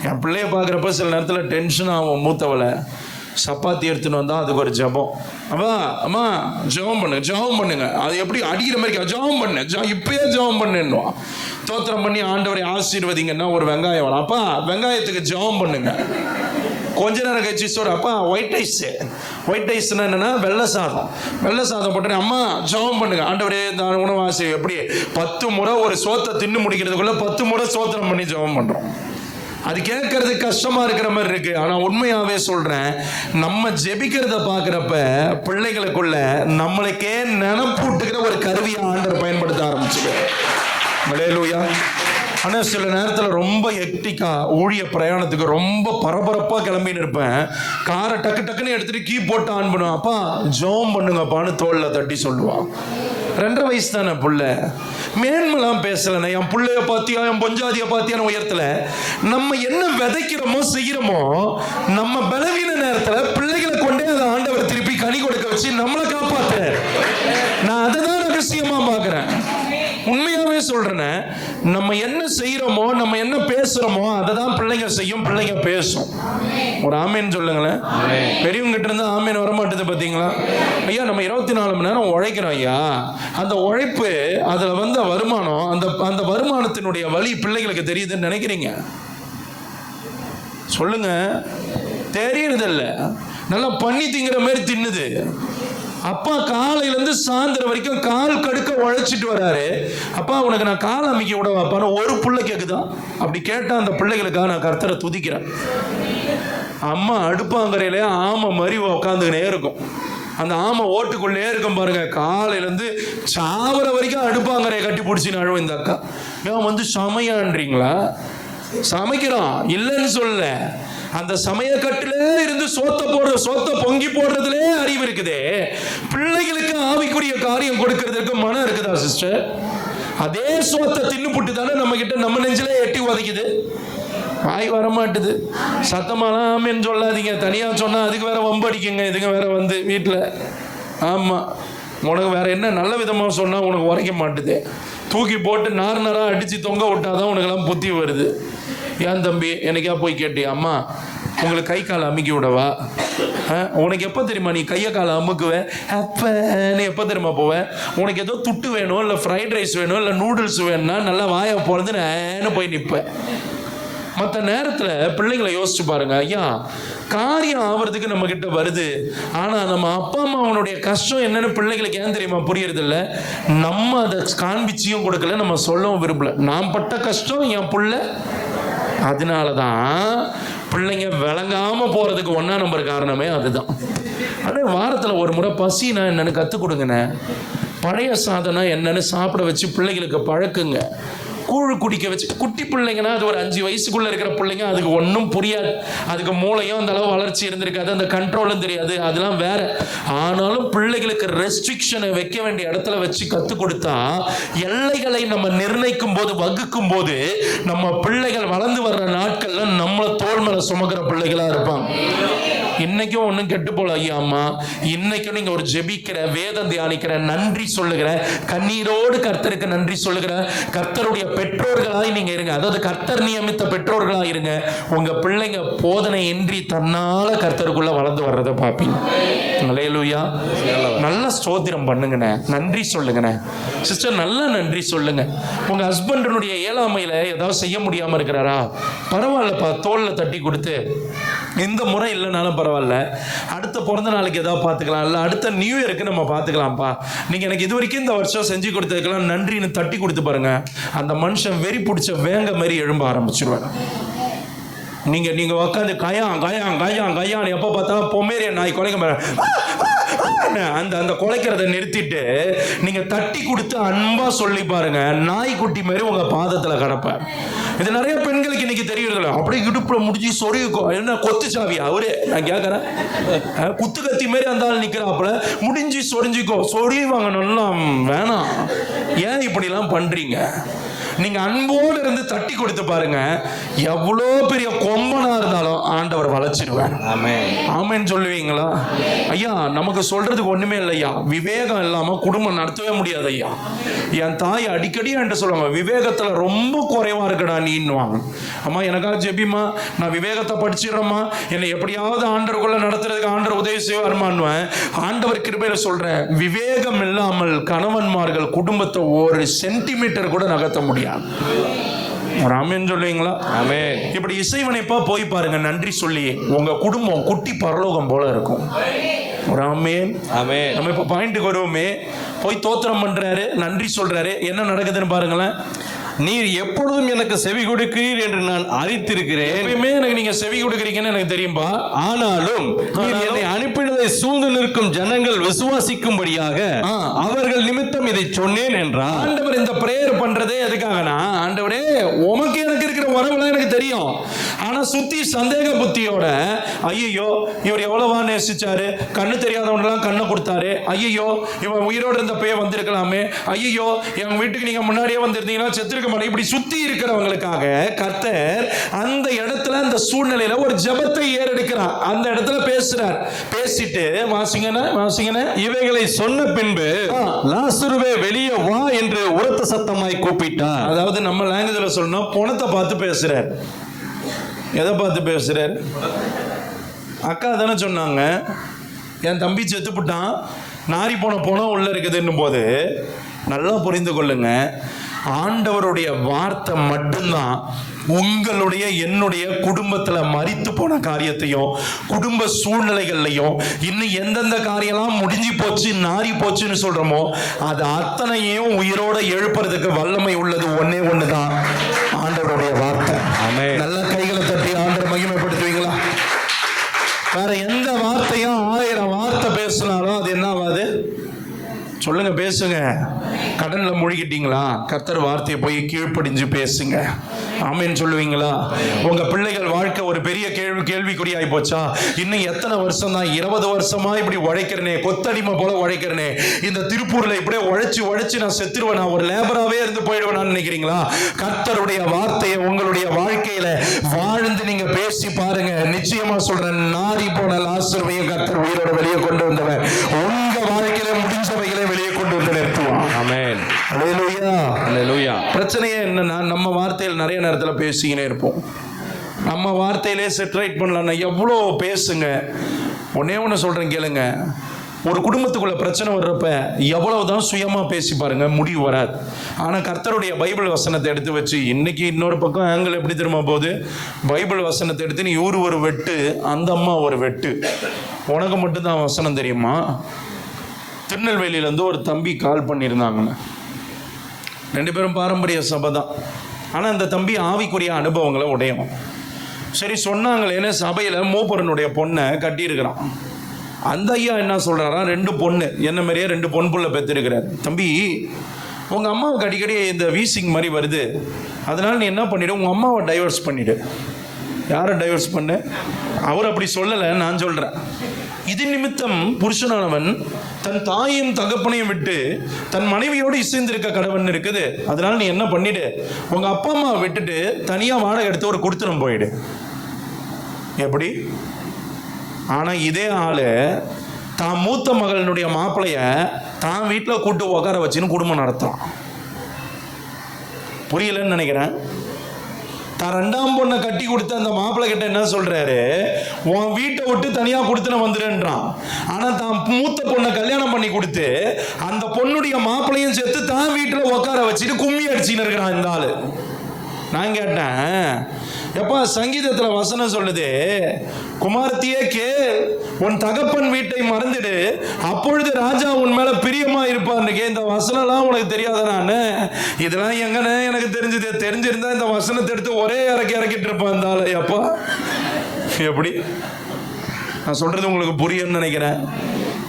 என் பிள்ளைய பார்க்குறப்ப சில நேரத்தில் டென்ஷன் ஆகும். மூத்தவளை சப்பாத்தி எடுத்துன்னு வந்தால் அதுக்கு ஒரு ஜபம். அம்மா ஜபம் பண்ணுங்க. அது எப்படி அடிக்கிற மாதிரி ஜபம் பண்ணு, இப்பயே ஜபம் பண்ணுன்னுவான். தோத்திரம் பண்ணி ஆண்டவரை ஆசீர்வதிங்கன்னா ஒரு வெங்காயம் வேணும். அப்பா வெங்காயத்துக்கு ஜபம் பண்ணுங்க. கொஞ்ச நேரம் கழிச்சு சொல்ற, அப்பா ஒயிட் ரைஸ்னா என்னன்னா வெள்ளை சாதம் போட்டேன். அம்மா ஜபம் பண்ணுங்க, ஆண்டவரே இந்த உணவு ஆசை. எப்படி 10 முறை ஒரு சோத்தை தின்னு முடிக்கிறதுக்குள்ள 10 முறை சோத்திரம் பண்ணி ஜபம் பண்றோம். அது கேட்கறது கஷ்டமா இருக்கிற மாதிரி இருக்கு. ஆனா உண்மையாவே சொல்றேன், நம்ம ஜெபிக்கிறத பாக்குறப்ப பிள்ளைகளுக்குள்ள நம்மளுக்கே நினைப்பூட்டுகிற ஒரு கருவியை ஆண்டவர் பயன்படுத்த ஆரம்பிச்சுது. அல்லேலூயா. ஆனால் சில நேரத்தில் ரொம்ப ஹெக்டிக்கா ஊழிய பிரயாணத்துக்கு ரொம்ப பரபரப்பாக கிளம்பின்னு இருப்பேன். காரை டக்குன்னு எடுத்துட்டு கீ போட்டு ஆன் பண்ணுவேன். அப்பா ஜெபம் பண்ணுங்கப்பான்னு தோளில் தட்டி சொல்லுவான். 2.5 வயசு தானே புள்ள. மேன்மெல்லாம் பேசலண்ணே, என் பிள்ளைய பாத்தியா, என் பொஞ்சாதிய பாத்தியான உயரத்துல நம்ம என்ன விதைக்கிறோமோ செய்யறோமோ, நம்ம பலவீன நேரத்தில் பிள்ளைகளை கொண்டே அதை ஆண்டவர் திருப்பி கனி கொடுக்க வச்சு நம்மளை காப்பாத்துறாரு. நான் அதை தான் ரகசியமா பார்க்கிறேன். உண்மையாவே சொல்றேன், நம்ம என்ன செய்யறோமோ, நம்ம என்ன பேசுறோமோ அதை தான் பிள்ளைங்க செய்யும், பிள்ளைங்க பேசும். ஒரு ஆமேன்னு சொல்லுங்களேன். பெரியவங்க கிட்ட இருந்து ஆமேன் வரமாட்டேது பாத்தீங்களா? ஐயா நம்ம 24 மணி நேரம் உழைக்கிறோம் ஐயா. அந்த உழைப்பு, அதுல வந்த வருமானம், அந்த வருமானத்தினுடைய வழி பிள்ளைகளுக்கு தெரியுதுன்னு நினைக்கிறீங்க? சொல்லுங்க. தெரியறதில்ல. நல்லா பண்ணி திங்கிற மாதிரி தின்னுது. அப்பா காலையிலேருந்து சாயந்தரம் வரைக்கும் கால் கடுக்க உழைச்சிட்டு வராரு. அப்பா உனக்கு நான் கால் அமைக்க விட வாப்பான்னு ஒரு பிள்ளை கேட்குதான். அப்படி கேட்டால் அந்த பிள்ளைகளுக்காக நான் கர்த்தரை துதிக்கிறேன். அம்மா அடுப்பாங்கரையிலே ஆமை மாதிரி உட்காந்துக்கினே இருக்கும். அந்த ஆமை ஓட்டுக்குள்ளே இருக்கும் பாருங்க. காலையிலேருந்து சாவர வரைக்கும் அடுப்பாங்கரையை கட்டி பிடிச்சின்னு அழுவும் இந்த அக்கா. ஏன் வந்து சமையான்றீங்களா? சமைக்கிறோம், இல்லைன்னு சொல்ல. அந்த சமயக்கட்டிலே இருந்து சோத்த பொங்கி போடுறதுலே அறிவு இருக்குதே. பிள்ளைகளுக்கு ஆவிக்குரிய காரியம் கொடுக்கறதுக்கு மனம் இருக்குதா சிஸ்டர்? அதே சோத்தை தின்னுபுட்டு தானே நம்ம கிட்ட நம்ம நெஞ்சிலே எட்டி உதைக்குது. வாய் வரமாட்டுது. சத்தமாலாம் ஆமேன்னு சொல்லாதீங்க. தனியாக சொன்னால் அதுக்கு வேற வம்படிக்குங்க. இதுங்க வேற வந்து வீட்டில். ஆமாம், உனக்கு வேற என்ன நல்ல விதமாக சொன்னால் உனக்கு உரைக்க மாட்டுது. தூக்கி போட்டு நார் அடித்து தொங்க விட்டாதான் உனக்கெல்லாம் புத்தி வருது. ஏன் தம்பி எனக்கா போய் கேட்டியா, அம்மா உங்களுக்கு கை காலை அமுக்கி விடவா? உனக்கு எப்போ தெரியுமா நீ கையை காலை அமுக்குவேன்? அப்போ நீ எப்போ தெரியுமா போவேன்? உனக்கு ஏதோ துட்டு வேணும், இல்லை ஃப்ரைட் ரைஸ் வேணும், இல்லை நூடுல்ஸ் வேணும்னா நல்லா வாயை போகிறது நான் போய் நிற்பேன். மற்ற நேரத்தில் பிள்ளைங்களை யோசிச்சு பாருங்க. ஐயா, காரியம் ஆகிறதுக்கு நம்ம கிட்ட வருது. ஆனால் நம்ம அப்பா அம்மாவனுடைய கஷ்டம் என்னன்னு பிள்ளைகளுக்கு ஏன் தெரியுமா புரியறதில்ல? நம்ம அதை காண்பிச்சியும் கொடுக்கல, நம்ம சொல்லவும் விரும்பல. நான் பட்ட கஷ்டம் என் பிள்ளை. அதனால தான் பிள்ளைங்க விளங்காமல் போகிறதுக்கு 1ஆம் நம்பர் காரணமே அதுதான். அதே வாரத்தில் ஒரு முறை பசினா என்னன்னு கற்றுக் கொடுங்கண்ணே. பழைய சாதனா என்னன்னு சாப்பிட வச்சு பிள்ளைகளுக்கு பழக்குங்க. கூழ் குடிக்க வச்சு. குட்டி பிள்ளைங்கன்னா அது ஒரு 5 வயசுக்குள்ளே இருக்கிற பிள்ளைங்க, அதுக்கு ஒன்றும் புரியாது. அதுக்கு மூளையும் அந்த அளவு வளர்ச்சி இருந்திருக்காது, அந்த கண்ட்ரோலும் தெரியாது, அதெல்லாம் வேற. ஆனாலும் பிள்ளைகளுக்கு ரெஸ்ட்ரிக்ஷனை வைக்க வேண்டிய இடத்துல வச்சு கற்றுக் கொடுத்தா, எல்லைகளை நம்ம நிர்ணயிக்கும் போது, வகுக்கும் போது, நம்ம பிள்ளைகள் வளர்ந்து வர்ற நாட்கள்ல நம்மளை தோள் மேல சுமக்கிற பிள்ளைகளா இருப்பாங்க. இன்னைக்கும் ஒன்றும் கெட்டு போல ஐயா அம்மா. இன்னைக்கும் நீங்க ஒரு ஜெபிக்கிற, வேதம் தியானிக்கிற, நன்றி சொல்லுகிற, கண்ணீரோடு கர்த்தருக்கு நன்றி சொல்லுகிற கர்த்தருடைய பெற்றோர்களாய் நீங்க இருங்க. அதாவது கர்த்தர் நியமித்த பெற்றோர்களா இருங்க. உங்க பிள்ளைங்க போதனை இன்றி தன்னால கர்த்தருக்குள்ள வளர்ந்து வர்றதை பார்ப்பீங்க. அல்லேலூயா. நல்ல ஸ்தோத்திரம் பண்ணுங்கண்ணே, நன்றி சொல்லுங்கண்ணே. சிஸ்டர் நல்லா நன்றி சொல்லுங்க. உங்க ஹஸ்பண்டனுடைய இயலாமையில ஏதாவது செய்ய முடியாம இருக்கிறாரா? பரவாயில்லப்பா, தோல்ல தட்டி கொடுத்து இந்த முறை இல்லைனாலும் பரவாயில்ல, அடுத்த பிறந்த நாளைக்கு ஏதாவது பார்த்துக்கலாம், இல்லை அடுத்த நியூ இயருக்கு நம்ம பார்த்துக்கலாம்ப்பா, நீங்கள் எனக்கு இது வரைக்கும் இந்த வருஷம் செஞ்சு கொடுத்ததுக்கெல்லாம் நன்றின்னு தட்டி கொடுத்து பாருங்க. அந்த மனுஷன் வெறி பிடிச்ச வேங்க மாதிரி எழும்ப ஆரம்பிச்சிருவாங்க. நீங்கள் உட்காந்து கயான்னு எப்போ பார்த்தாலும் பொம்மேரிய நாய் குலைக்க அந்த குலைக்கிறத நிறுத்திட்டு நீங்க தட்டி கொடுத்து அன்பா சொல்லி பாருங்க, நாய்க்குட்டி மாதிரி உங்க பாதத்துல கிடப்பேன். இது நிறைய பெண்களுக்கு இன்னைக்கு தெரியறதில்ல. அப்படியே இடுப்புல முடிஞ்சு சொருகிக்கோ. என்ன கொத்து சாவி அவரே? நான் கேட்கறேன். குத்து கத்தி மாதிரி அந்த ஆள் நிக்கிறாப்புல முடிஞ்சு சொரிஞ்சிக்கோ. சொரிவாங்க நல்லா. வேணாம். ஏன் இப்படிலாம் பண்றீங்க? நீங்க அன்போடு இருந்து தட்டி கொடுத்து பாருங்க, எவ்வளோ பெரிய கொம்பனா இருந்தாலும் ஆண்டவர் வளைச்சிருவார். ஆமென் சொல்லுவீங்களா? ஐயா, நமக்கு சொல்றதுக்கு ஒண்ணுமே இல்லை ஐயா. விவேகம் இல்லாம குடும்பம் நடத்தவே முடியாது ஐயா. என் தாய் அடிக்கடி என்கிட்ட சொல்லுவாங்க, விவேகத்துல ரொம்ப குறைவா இருக்கடா நீன்னுவாங்க. அம்மா எனக்காக ஜெபிமா, நான் விவேகத்தை படிச்சிடறேம்மா, என்னை எப்படியாவது ஆண்டவருக்குள்ள நடத்துறதுக்கு ஆண்டவர் உதவி செய்வார்மான்னுவேன். ஆண்டவர் கிருபையில சொல்றேன், விவேகம் இல்லாமல் கணவன்மார்கள் குடும்பத்தை ஒரு சென்டிமீட்டர் கூட நகர்த்த முடியாது. ஒரு ஆமென் சொல்லுவீங்களா? ஆமென். இப்படி இசைவனைப்பா போய் பாருங்க, நன்றி சொல்லி உங்க குடும்பம் குட்டி பரலோகம் போல இருக்கும். ஒரு ஆமென். ஆமென். நம்ம இப்ப பாயிண்ட்டுக்கு வருவோமே. போய் தோத்திரம் பண்றாரு, நன்றி சொல்றாரு. என்ன நடக்குதுன்னு பாருங்களேன்.
நீர் எப்பொழுதும் எனக்கு செவி கொடுக்கிறீர் என்று நான் அறிந்திருக்கிறேன்.
எப்பயுமே எனக்கு நீங்க செவி கொடுக்கிறீங்கன்னு எனக்கு தெரியும்பா.
ஆனாலும் என்னை அனுப்பினதை சூழ்ந்து நிற்கும் ஜனங்கள் விசுவாசிக்கும்படியாக அவர்கள் நிமித்தம் இதை சொன்னேன் என்றார்.
ஆண்டவர் இந்த பிரேயர் பண்றதே எதுக்காகனா, ஆண்டவரே உமக்கு எனக்கு இருக்கிற உறவுலாம் எனக்கு தெரியும், ஆனா சுத்தி சந்தேக புத்தியோட, ஐயோ இவர் எவ்வளவா நேசிச்சாரு, கண்ணு தெரியாதவனெல்லாம் கண்ணை கொடுத்தாரு, ஐயோ இவன் உயிரோடு இருந்த பைய வந்திருக்கலாமே, ஐயோ எங்க வீட்டுக்கு நீங்க முன்னாடியே வந்திருந்தீங்கன்னா செத்துருக்க மாட்டேன். இப்படி சுத்தி இருக்கிறவங்களுக்காக கர்த்தர் அந்த இடத்துல, அந்த சூழ்நிலையில ஒரு ஜெபத்தை ஏறெடுக்கிறார். அந்த இடத்துல பேசுறார். பேசிட்டு வாசிங்கன
இவைகளை சொன்ன பின்பு லாசருவே வெளியே வா என்று உரத்த சத்தமாய் கூப்பிட்டார்.
அதாவது நம்ம லாங்குவேஜ்ல சொல்லணும், பணத்தை பார்த்து பேசுறார். எதை பார்த்து பேசுறார்? அக்கா தானே சொன்னாங்க, என் தம்பி செத்துப்புட்டான், நாரி போன உள்ள இருக்குதுன்னும் போது நல்லா புரிந்து கொள்ளுங்க. ஆண்டவருடைய வார்த்தை மட்டும்தான் உங்களுடைய என்னுடைய குடும்பத்துல மரித்து போன காரியத்தையும் குடும்ப சூழ்நிலைகள்லையும் இன்னும் எந்தெந்த காரியம்லாம் முடிஞ்சு போச்சு நாரி போச்சுன்னு சொல்றோமோ அது அத்தனையும் உயிரோட எழுப்புறதுக்கு வல்லமை உள்ளது ஒன்னே ஒண்ணுதான், ஆண்டவருடைய வார்த்தை. நல்ல கைகளை தட்டி ஆண்டவர் மகிமைப்படுத்துவீங்களா? வேற எந்த வார்த்தையும் 1000 வார்த்தை பேசினாலும் அது என்ன ஆகாது? சொல்லுங்க, பேசுங்க. கடன்ல மூழ்கிட்டீங்களா? கர்த்தர் வார்த்தையை போய் கீழ்ப்படிஞ்சு பேசுங்க. ஆமேன்னு சொல்லுவீங்களா? உங்க பிள்ளைகள் வாழ்க்கை ஒரு பெரிய கேள்விக்குறியாய் போச்சா? இன்னும் எத்தனை வருஷம் தான்? 20 வருஷமா இப்படி உழைக்கிறனே, கொத்தடிமை போல உழைக்கிறனே, இந்த திருப்பூர்ல இப்படியே உழைச்சு நான் செத்துருவேன், நான் ஒரு லேபராகவே இருந்து போயிடுவேன் நினைக்கிறீங்களா? கர்த்தருடைய வார்த்தையை உங்களுடைய வாழ்க்கையில வாழ்ந்து நீங்க பேசி பாருங்க. நிச்சயமா சொல்றேன், நாரி போன லாசருவையும் கர்த்தர் உயிரோட வெளியே கொண்டு வந்தவர் உங்க வாழ்க்கையில முடிஞ்சவைகளை வெளியே கொண்டு வந்து நிறுத்துவான்.
ஆமென்.
அல்லேலூயா.
அல்லேலூயா.
பிரச்சனையே என்னன்னா, நம்ம வார்த்தையில் நிறைய நேரத்தில் பேசிக்கினே இருப்போம். நம்ம வார்த்தையிலே செட்ரைட் பண்ணலாம்னா எவ்வளோ பேசுங்க. ஒன்னே ஒன்று சொல்கிறேன் கேளுங்க, ஒரு குடும்பத்துக்குள்ள பிரச்சனை வர்றப்ப எவ்வளவுதான் சுயமாக பேசி பாருங்க, முடிவு வராது. ஆனால் கர்த்தருடைய பைபிள் வசனத்தை எடுத்து வச்சு, இன்னைக்கு இன்னொரு பக்கம் ஆங்கிள் எப்படி திரும்ப போகுது, பைபிள் வசனத்தை எடுத்து நீ இவரு ஒரு வெட்டு அந்த அம்மா ஒரு வெட்டு, உனக்கு மட்டும்தான் வசனம் தெரியுமா? திருநெல்வேலியிலேருந்து ஒரு தம்பி கால் பண்ணியிருந்தாங்கன்னு, 2 பேரும் பாரம்பரிய சபை தான். ஆனால் அந்த தம்பி ஆவிக்குரிய அனுபவங்களை உடையும். சரி சொன்னாங்களேன்னு சபையில் மூப்பரனுடைய பொண்ணை கட்டியிருக்கிறான். அந்த ஐயா என்ன சொல்கிறாரா, 2 பொண்ணு என்ன மாதிரியே 2 பொன் புள்ள பெற்றிருக்கிறார். தம்பி, உங்கள் அம்மாவுக்கு அடிக்கடி இந்த வீசிங் மாதிரி வருது, அதனால் நீ என்ன பண்ணிவிடு, உங்கள் அம்மாவை டைவர்ஸ் பண்ணிவிடு. யாரை டைவர்ஸ் பண்ணு? அவர் அப்படி சொல்லலை, நான் சொல்கிறேன். இது நிமித்தம் புருஷனானவன் தன் தாயும் தகப்பனையும் விட்டு தன் மனைவியோடு இசைந்திருக்க கடவன் இருக்குது. அதனால நீ என்ன பண்ணிடு, உங்க அப்பா அம்மா விட்டுட்டு தனியா வாடகை எடுத்து ஒரு குடுத்தனம் போயிடு. எப்படி? ஆனா இதே ஆளு தான் மூத்த மகளினுடைய மாப்பிளைய தான் வீட்டில் கூட்டு உட்கார வச்சுன்னு குடும்பம் நடத்துறான். புரியலன்னு நினைக்கிறேன். தான் 2ஆம் பொண்ணை கட்டி கொடுத்த அந்த மாப்பிள்ளை கிட்ட என்ன சொல்றாரு, உன் வீட்டை விட்டு தனியா கொடுத்துன வந்துடுன்றான். ஆனா தான் மூத்த பொண்ணை கல்யாணம் பண்ணி கொடுத்து அந்த பொண்ணுடைய மாப்பிள்ளையும் சேர்த்து தான் வீட்டில் உட்கார வச்சுட்டு கும்மி அடிச்சுன்னு இருக்கிறான் இந்த ஆளு. நான் கேட்டேன், எப்பா சங்கீதத்தில் வசனம் சொல்லுது, குமாரத்தியே கேள், உன் தகப்பன் வீட்டை மறந்துடு, அப்பொழுது ராஜா உன் மேல பிரியமா இருப்பான்னு. இந்த வசனம்லாம் உனக்கு தெரியாத? நான் இதெல்லாம் எங்கன்னு எனக்கு தெரிஞ்சிருந்தா இந்த வசனத்தை எடுத்து ஒரே இறக்கிட்டு இருப்பான் இந்த ஆளு. அப்பா எப்படி? நான் சொல்றது உங்களுக்கு புரியும்னு நினைக்கிறேன்.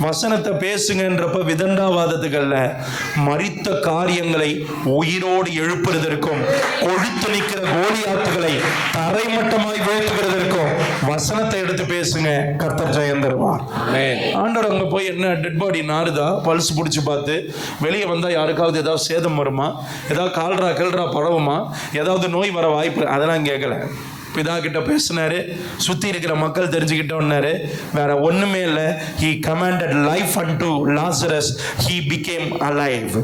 வசனத்தை பேசுங்கன்றப்ப விதண்டாவாதத்துக்கல்ல, மரித்த காரியங்களை உயிரோடு எழுப்புறதற்கும் கொழுத்து நிற்கிற கோலியாத்துகளை தரைமட்டமாய் வீழ்த்துகிறதற்கும் வசனத்தை எடுத்து பேசுங்க. கர்த்தர் ஜெயம் தருவார். ஆண்டவர் அங்க போய் என்ன டெட் பாடி நாறுதா பல்ஸ் பிடிச்சி பார்த்து வெளியே வந்தா யாருக்காவது ஏதாவது சேதம் வருமா, ஏதாவது கால்ரா கில்ரா பரவுமா, ஏதாவது நோய் வர வாய்ப்பு, அதெல்லாம் கேட்கல. பிதா கிட்ட பேசினாரு, சுத்தி இருக்கிற மக்கள் தெரிஞ்சுக்கிட்டோன்னாரு, வேற ஒண்ணுமே இல்லை. he commanded life unto Lazarus, he became alive.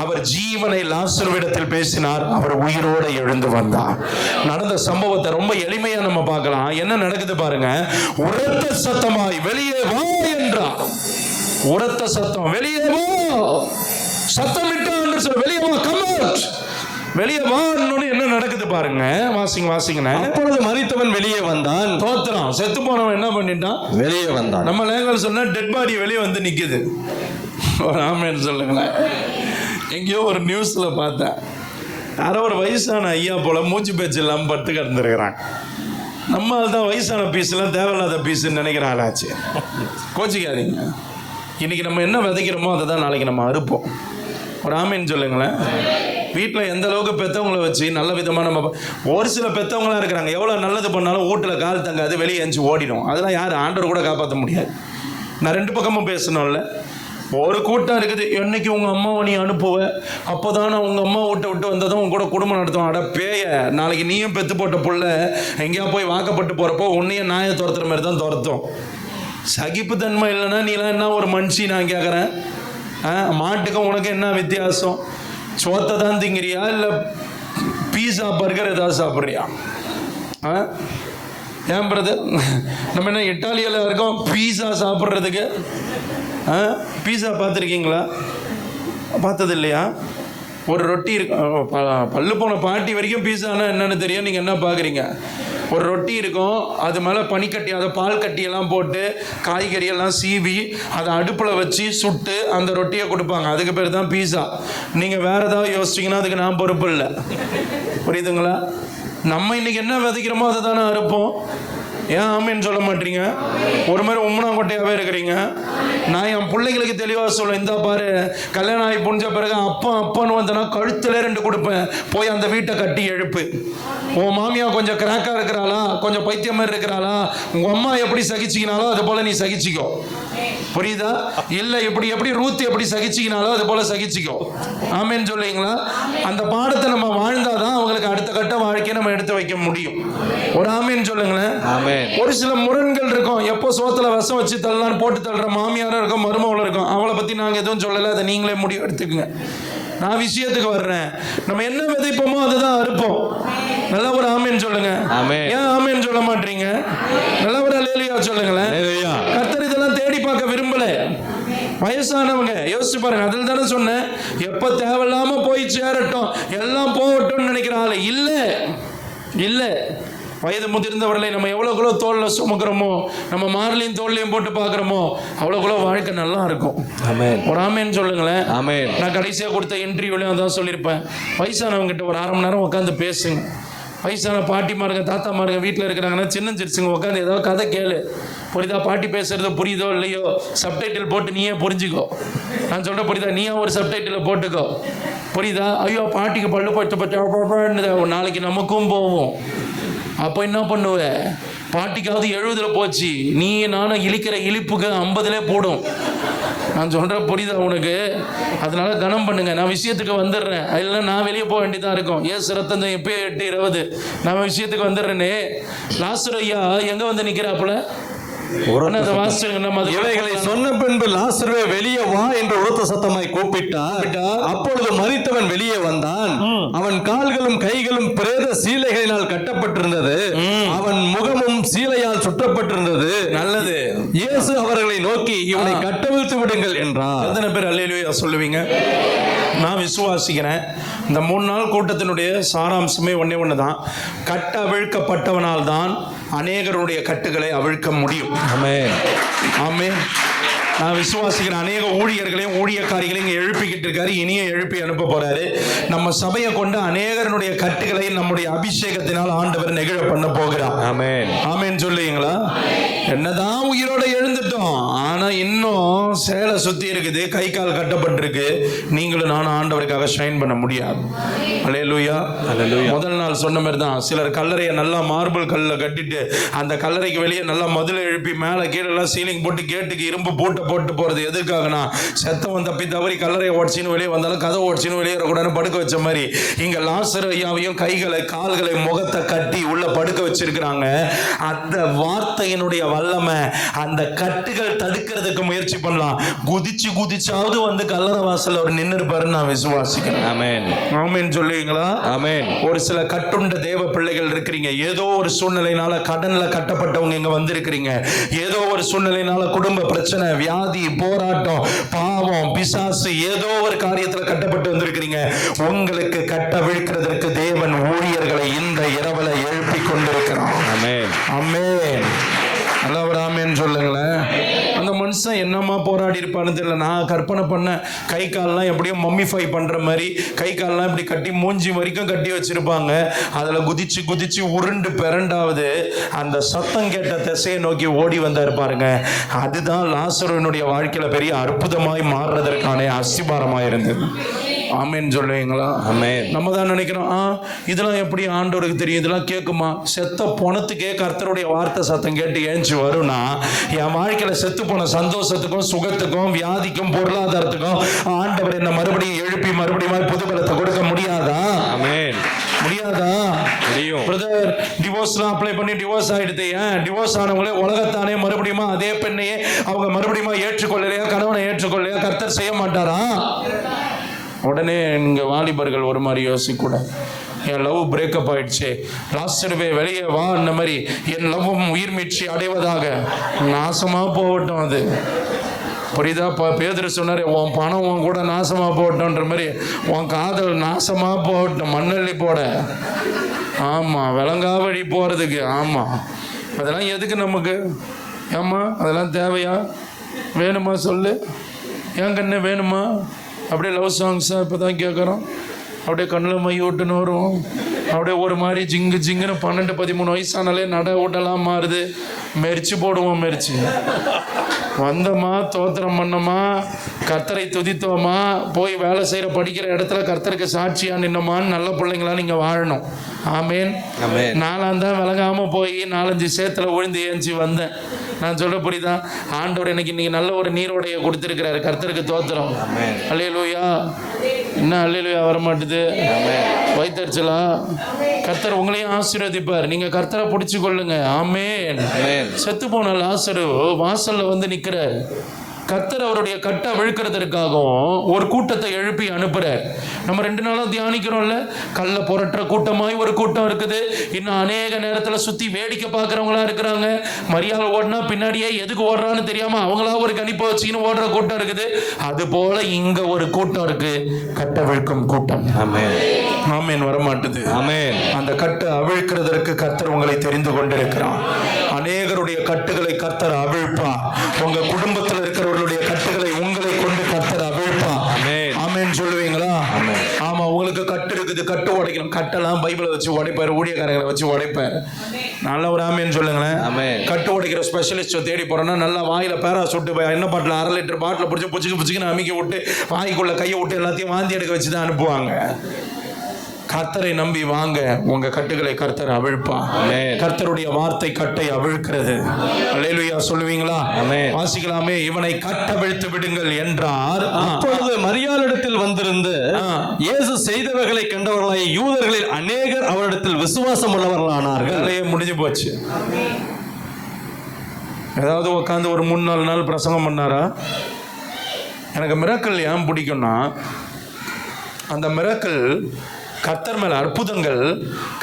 அவர் ஜீவனை லாசருவிடத்தில் பேசினார், அவர் உயிரோடு எழுந்து வந்தார். நடந்த சம்பவத்தை ரொம்ப எளிமையா நம்ம பார்க்கலாம். என்ன நடக்குது பாருங்க, உரத்த சத்தமாய் வெளியே வா என்றார். உரத்த சத்தம், வெளியே வா, சத்தமிட்டான் சொல்ல, வெளியே வா, come out, வெளியே வான்னு என்ன நடக்குது பாருங்க. வாசிங்கண்ணே.
அப்பொழுது மரித்தவன் வெளியே வந்தான்.
தோத்திரம், செத்து போனவன் என்ன பண்ணிட்டான்?
வெளியே வந்தான்.
நம்ம லேங்கல் சொன்னா டெட் பாடி வெளியே வந்து நிக்குது. ஆமென் சொல்லுங்களேன். எங்கேயோ ஒரு நியூஸ்ல பார்த்தேன், யாரோ ஒரு வயசான ஐயா போல மூச்சு பேச்சு இல்லாமல் படுத்து கிடந்துருக்கிறாங்க. நம்ம தான் வயசான பீஸ்லாம் தேவையில்லாத பீஸ்ன்னு நினைக்கிற ஆளாச்சு. கோச்சிக்காதீங்க. இன்னைக்கு நம்ம என்ன விதைக்கிறோமோ அதை தான் நாளைக்கு நம்ம அறுப்போம். ஒரு ஆமேன்னு சொல்லுங்களேன். வீட்டில் எந்த அளவுக்கு பெற்றவங்களை வச்சு நல்ல விதமாக நம்ம, ஒரு சில பெற்றவங்களாம் இருக்கிறாங்க, எவ்வளோ நல்லது பண்ணாலும் வீட்டில் கால் தங்காது, வெளியே எஞ்சி ஓடிடும். அதெல்லாம் யார் ஆண்டவர் கூட காப்பாற்ற முடியாது. நான் 2 பக்கமும் பேசணும்ல. ஒரு கூட்டம் இருக்குது, என்னைக்கு உங்கள் அம்மாவை நீ அனுப்புவ, அப்போ தான் நான் உங்கள் அம்மா விட்டு வந்ததும் உங்க கூட குடும்பம் நடத்துவோம். அட பேய, நாளைக்கு நீயும் பெற்று போட்ட புள்ள எங்கேயா போய் வாக்கப்பட்டு போகிறப்போ உன்னையும் நாயை துரத்துற மாதிரி தான் துரத்தும். சகிப்புத்தன்மை இல்லைன்னா நீலாம் என்ன ஒரு மனுஷி? நான் கேட்குறேன், மாட்டுக்கும் உனக்கு என்ன வித்தியாசம்? சோத்தை தான் திங்கிறியா இல்லை பீஸா பர்கர் ஏதாவது சாப்பிட்றியா? ஏன் பிரதர், நம்ம என்ன இட்டாலியில் இருக்கோம் பீஸா சாப்பிட்றதுக்கு? பீஸா பார்த்துருக்கீங்களா? பார்த்தது இல்லையா? ஒரு ரொட்டி இருக்கும். பல்லு போன பாட்டி வரைக்கும் பீஸானா என்னன்னு தெரியும். நீங்கள் என்ன பார்க்குறீங்க? ஒரு ரொட்டி இருக்கும், அது மேலே பனிக்கட்டி, அதை பால் கட்டியெல்லாம் போட்டு காய்கறியெல்லாம் சீவி அதை அடுப்பில் வச்சு சுட்டு அந்த ரொட்டியை கொடுப்பாங்க. அதுக்கு பேர் தான் பீஸா. நீங்கள் வேறு ஏதாவது யோசிச்சிங்கன்னா அதுக்கு நான் பொறுப்பு இல்லை. புரியுதுங்களா? நம்ம இன்னைக்கு என்ன விதைக்கிறோமோ அதை தானே அறுப்போம். ஏன் ஆமேன்னு சொல்ல மாட்டீங்க? ஒரு மாதிரி உம்மனாங்கொட்டையாகவே இருக்கிறீங்க. நான் என் பிள்ளைங்களுக்கு தெளிவாக சொல்லுவேன், இந்த பாரு, கல்யாணம் ஆகி புரிஞ்ச பிறகு அப்பான்னு வந்தேன்னா கழுத்துல 2 கொடுப்பேன், போய் அந்த வீட்டை கட்டி எழுப்பு. உன் மாமியா கொஞ்சம் கிராக்காக இருக்கிறாளா, கொஞ்சம் பைத்தியம் மாதிரி இருக்கிறாளா, உங்கள் அம்மா எப்படி சகிச்சிக்கினாலோ அது போல் நீ சகிச்சிக்கோ. புரியுதா? இல்லை எப்படி ரூத் எப்படி சகிச்சிக்கினாலோ அது போல் சகிச்சிக்கோ. ஆமேன்னு சொல்லுவீங்களா? அந்த பாடத்தை நம்ம வாழ்ந்தாதான் அவங்களுக்கு அடுத்த கட்ட வாழ்க்கையை நம்ம எடுத்து வைக்க முடியும். ஒரு ஆமேன்னு சொல்லுங்களேன். ஒரு சில முரண்கள் இருக்கும். எப்போ சோத்துல விஷம் வச்சு தள்ளலான்னு போட்டு தள்ளுற மாமியாரும் இருக்கும், மருமகளும் இருக்கும். அவளை பற்றி நாங்கள் எதுவும் சொல்லலை, அதை நீங்களே முடிவு எடுத்துக்கோங்க. நான் விஷயத்துக்கு வர்றேன். நம்ம என்ன விதைப்போமோ அதுதான் அறுப்போம். நல்ல ஒரு ஆமேன்னு சொல்லுங்க. ஏன் ஆமேன்னு சொல்ல மாட்டீங்க? நல்ல ஒரு அல்லேலூயா சொல்லுங்களேன். கர்த்தர் இதெல்லாம் தேடி பார்க்க விரும்பல. வயசானவங்க யோசிச்சு பாருங்க. அதில் தானே சொன்னேன், எப்ப தேவையில்லாம போய் சேரட்டும், எல்லாம் போகட்டும்னு நினைக்கிற ஆளு இல்லை. வயது முதிர்ந்தவர்களை நம்ம எவ்வளோக்குள்ளோ தோளில் சுமக்கிறோமோ, நம்ம மார்லையும் தோல்லையும் போட்டு பார்க்குறோமோ, அவ்வளோக்குள்ளோ வாழ்க்கை நல்லா இருக்கும். ஒரு ஆமேன்னு சொல்லுங்களேன். நான் கடைசியாக கொடுத்த இன்டர்வியூலையும் அதான் சொல்லியிருப்பேன். வயசானவங்ககிட்ட ஒரு 1/2 மணி நேரம் உட்காந்து பேசுங்க. வயசான பாட்டிமாருங்க தாத்தாமாருங்க வீட்டில் இருக்கிறாங்கன்னா சின்னஞ்சிருச்சுங்க, உட்காந்து ஏதாவது கதை கேளு. புரியுதா? பாட்டி பேசுறது புரியுதோ இல்லையோ சப்டைட்டில் போட்டு நீயே புரிஞ்சுக்கோ. நான் சொல்கிற புரியுதா? நீயே ஒரு சப்டைட்டில் போட்டுக்கோ. புரியுதா? ஐயோ பாட்டிக்கு பல்லு போட்டு நாளைக்கு நமக்கும் போவோம். அப்போ என்ன பண்ணுவ? பாட்டிக்காவது 70 போச்சு, நீ நானும் இழிக்கிற இழிப்புக்கு 50 போடும். நான் சொல்கிறேன், புரியுதா உனக்கு? அதனால கனம் பண்ணுங்க. நான் விஷயத்துக்கு வந்துடுறேன். இல்லை நான் வெளியே போக வேண்டியதாக இருக்கும். ஏன் சிரத்தந்தம் எப்போ 8:20 நான் விஷயத்துக்கு வந்துடுறேனே. லாசரு ஐயா எங்கே வந்து நிற்கிறாப்புல?
இவைகளை சொன்ன பின்பு லாசருவே வெளியே வா என்று உரத்த சத்தமாய் கூப்பிட்டார். அப்பொழுது மரித்தவன் வெளியே வந்தான். அவன் கால்களும் கைகளும் பிரேத சீலைகளினால் கட்டப்பட்டிருந்தது, அவன் முகமும் சீலையால் சுற்றப்பட்டிருந்தது. நல்லது. இயேசு அவர்களை நோக்கி, இவனை கட்டவிழ்த்து விடுங்கள் என்றார்.
எத்தனை பேர் அல்லேலூயா சொல்லுவீங்க? நான் விசுவாசிக்கிறேன். இந்த 3 நாள் கூட்டத்தினுடைய சாராம்சமே ஒண்ணு தான். கட்ட அவிழ்க்கப்பட்டவனால் தான் அநேகருடைய கட்டுகளை அவிழ்க்க முடியும். ஆமென். நான் விசுவாசிக்கிற அநேக ஊழியர்களையும் ஊழியக்காரிகளையும் இங்கே எழுப்பிக்கிட்டு இருக்காரு. இனியே எழுப்பி அனுப்ப போறாரு. நம்ம சபையை கொண்டு அநேகருடைய கட்டுகளை நம்முடைய அபிஷேகத்தினால் ஆண்டவர் நெகிழ பண்ண போகிறார். ஆமென் சொல்லுவீங்களா? என்னதான் உயிரோட எழுந்துட்டோம், ஆனா இன்னும் சேலை சுத்தி இருக்குது, கை கால் கட்டப்பட்டிருக்கு. நீங்களும் நானும் ஆண்டவருக்காக ஷைன் பண்ண முடியாது. அல்லேலூயா. முதல் நாள் சொன்ன மாதிரி தான். சிலர் கல்லறையை நல்லா மார்பிள் கல்ல கட்டிட்டு அந்த கல்லறைக்கு வெளியே நல்லா மதுளை எழுப்பி மேலே கீழே சீலிங் போட்டு கேட்டுக்கு இரும்பு போட்டு போறது எதுக்காகனா, செத்தவன் தப்பி தவறி கல்லறையை ஓடிச்சின்னு வெளியே வந்தாலும் கதை ஓடிச்சின்னு வெளியே வரக்கூடாதுன்னு படுக்க வச்ச மாதிரி இங்க லாசரு ஐயாவையும் கைகளை கால்களை முகத்தை கட்டி உள்ள படுக்க வச்சிருக்கிறாங்க. அந்த வார்த்தையினுடைய வல்லமை அந்த கட்டுகள் தடுக்கிறதுக்கு முயற்சி பண்ணலாம். குதிச்சாவது வந்து கல்லறை வாசல் அவர் நின்று இருப்பாருன்னு நான் விசுவாசிக்கிறேன். ஆமென் சொல்லுவீங்களா? ஒரு சில கட்டுண்ட தேவ பிள்ளைகள் இருக்கிறீங்க. ஏதோ ஒரு சூழ்நிலையினால கடன்ல கட்டப்பட்டவங்க இங்க வந்திருக்கிறீங்க. ஏதோ ஒரு சூழ்நிலையினால குடும்ப பிரச்சனை, வியாதி, போராட்டம், பாவம், பிசாசு, ஏதோ ஒரு காரியத்துல கட்டப்பட்டு வந்திருக்கிறீங்க. உங்களுக்கு கட்ட விழுக்கிறதற்கு தேவன் ஊழியர்களை இந்த இரவுல எழுப்பி கொண்டிருக்கிறார். ஆமென். நல்லவர் ஆமென் சொல்லுங்களேன். அந்த மனுஷன் என்னமா போராடி இருப்பான்னு தெரியல. நான் கற்பனை பண்ண கை கால்லாம் எப்படியோ மம்மிஃபை பண்ற மாதிரி கை கால்லாம் இப்படி கட்டி மூஞ்சி வரைக்கும் கட்டி வச்சிருப்பாங்க. அதுல குதிச்சு உருண்டு பிறண்டாவது அந்த சத்தம் கேட்ட திசையை நோக்கி ஓடி வந்தா இருப்பாருங்க. அதுதான் லாசருவினுடைய வாழ்க்கையில பெரிய அற்புதமாய் மாறுறதற்கான அஸ்திபாரமாக இருந்தது. ஆமென் சொல்லுவீங்களா? நம்ம தான் நினைக்கிறோம், இதெல்லாம் எப்படி ஆண்டவருக்கு தெரியும், இதெல்லாம் கேட்குமா? செத்த போனத்துக்கே கர்த்தருடைய வார்த்தை சத்தம் கேட்டு ஏஞ்சி வரும்னா, என் வாழ்க்கையில செத்து போன சந்தோஷத்துக்கும் சுகத்துக்கும் வியாதிக்கும் பொருளாதாரத்துக்கும் ஆண்டவர் என்ன மறுபடியும் எழுப்பி மறுபடியும் புதுபலத்தை கொடுக்க முடியாதா? முடியாதா? பிரதர், டிவோர்ஸ்லாம் அப்ளை பண்ணி டிவோர்ஸ் ஆயிடுது. ஏன் டிவோர்ஸ் ஆனவங்களே உலகத்தானே மறுபடியும் அதே பெண்ணையே அவங்க மறுபடியும் ஏற்றுக்கொள்ளலையா, கணவனை ஏற்றுக்கொள்ளலையா, கர்த்தர் செய்ய மாட்டாரா? உடனே நீங்கள் வாலிபர்கள் ஒரு மாதிரி யோசிக்கூடாது. என் லவ் பிரேக்கப் ஆயிடுச்சு, லாஸ்டர்வே வெளியே வா, இந்த மாதிரி என் லவ்வும் உயிர் மீட்சி அடைவதாக. நாசமாக போகட்டும். அது புரியுதா? பேதுரு சொன்னார், உன் பணம் உன் கூட நாசமா போட்டோன்ற மாதிரி உன் காதல் நாசமா போட்டோம், மண்ணள்ளி போட. ஆமா, விளங்கா வழி போறதுக்கு. ஆமா, அதெல்லாம் எதுக்கு நமக்கு? ஏம்மா அதெல்லாம் தேவையா? வேணுமா சொல்லு? ஏன் கண்ணு வேணுமா? அப்படியே லவ் சாங்ஸாக இப்போ தான் கேட்குறோம். அப்படியே கண்ணில் மை விட்டுன்னு வரும். அப்படியே ஒரு மாதிரி ஜிங்கு ஜிங்குன்னு 12-13 வயசானாலே நட விடலாம் மாறுது. மெரிச்சு போடுவோம். மெரிச்சு வந்தோமா, தோத்திரம் பண்ணோமா, கர்த்தரை துதித்தோமா, போய் வேலை செய்கிற படிக்கிற இடத்துல கர்த்தருக்கு சாட்சியாக நின்னோமான்னு நல்ல பிள்ளைங்களா நீங்கள் வாழணும். ஆமேன். நாலாம் தான் விளங்காமல் போய் 4-5 சேத்துல விழுந்து ஏஞ்சி வந்தேன். நான் சொல்ல புரியுதா? ஆண்டவர் இன்னைக்கு நல்ல ஒரு நீரோடைய கொடுத்துருக்கிறாரு. கர்த்தருக்கு தோத்திரம். அல்லேலூயா. என்ன அல்லேலூயா வர மாட்டுது? வைத்தறிச்சலா? கர்த்தர் உங்களையும் ஆசீர்வதிப்பார். நீங்க கர்த்தரை பிடிச்சு கொள்ளுங்க. ஆமென். செத்து போன லாசரு வாசல்ல வந்து நிக்கிறார். கர்த்தர் அவருடைய கட்டை விழுக்கிறதுக்காகவும் ஒரு கூட்டத்தை எழுப்பி அனுப்புறார். நம்ம 2 நாளும் தியானிக்கிறோம்ல, கல்ல புரட்டுற கூட்டமாய் ஒரு கூட்டம் இருக்குது. இன்னும் அநேக நேரத்தில் சுற்றி வேடிக்கை பார்க்குறவங்களா இருக்கிறாங்க. மரியாதை ஓடினா பின்னாடியே எதுக்கு ஓடுறான்னு தெரியாம அவங்களா ஒரு கணிப்பை வச்சுக்கின்னு ஓடுற கூட்டம் இருக்குது. அது போல இங்க ஒரு கூட்டம் இருக்கு, கட்டை விழுக்கும் கூட்டம். ஆமேன். வரமாட்டுது. ஆமேன். அந்த கட்டை அவிழ்க்கிறதற்கு கர்த்தர் உங்களை தெரிந்து கொண்டிருக்கிறான். அநேகருடைய கட்டுகளை கர்த்தர் அவிழ்ப்பான். உங்க குடும்பத்தில் இருக்கிறவர்களுடைய கட்டுகளை உங்களை கொண்டு கர்த்தர் அவிழ்ப்பான். ஆமேன் சொல்லுவீங்களா? ஆமா, உங்களுக்கு கட்டு இருக்குது, கட்டு உடைக்கணும். கட்டெல்லாம் பைபிளை வச்சு உடைப்பார், ஊழியக்காரங்களை வச்சு உடைப்பார். நல்ல ஒரு ஆமேன்னு சொல்லுங்களேன். கட்டு உடைக்கிற ஸ்பெஷலிஸ்ட்டை தேடி போறோம்னா நல்லா வாயில பேரா சுட்டு என்ன பாட்டில் 1/2 லிட்டர் பாட்டில் பிடிச்சி புச்சுக்கு அமுக்கி விட்டு வாய்க்குள்ள கையை விட்டு எல்லாத்தையும் வாந்தி எடுக்க வச்சு தான் அனுப்புவாங்க. கர்த்தரை நம்பி வாங்க, உங்க கட்டுகளை கர்த்தர் அவிழ்ப்பான். கர்த்தருடைய வார்த்தை கட்டை அவிழ்க்கிறது. அல்லேலூயா சொல்லுவீங்களா? வாசிக்கலாமே. இவனை கட்டவிழ்த்து விடுங்கள் என்றார்.
அப்பொழுது மரியாளிடத்தில் வந்திருந்து இயேசு செய்தவைகளை கண்டவர்களாய் யூதர்களில் அநேகர் அவரிடத்தில் விசுவாசம் உள்ளவர்களானார்கள்.
முடிஞ்சு போச்சு. ஏதாவது உட்காந்து ஒரு 3-4 நாள் பிரசங்கம் பண்ணாரா? எனக்கு மிராக்கிள் ஏன் பிடிக்கும்னா, அந்த மிராக்கிள் கர்த்தர் மேல, அற்புதங்கள்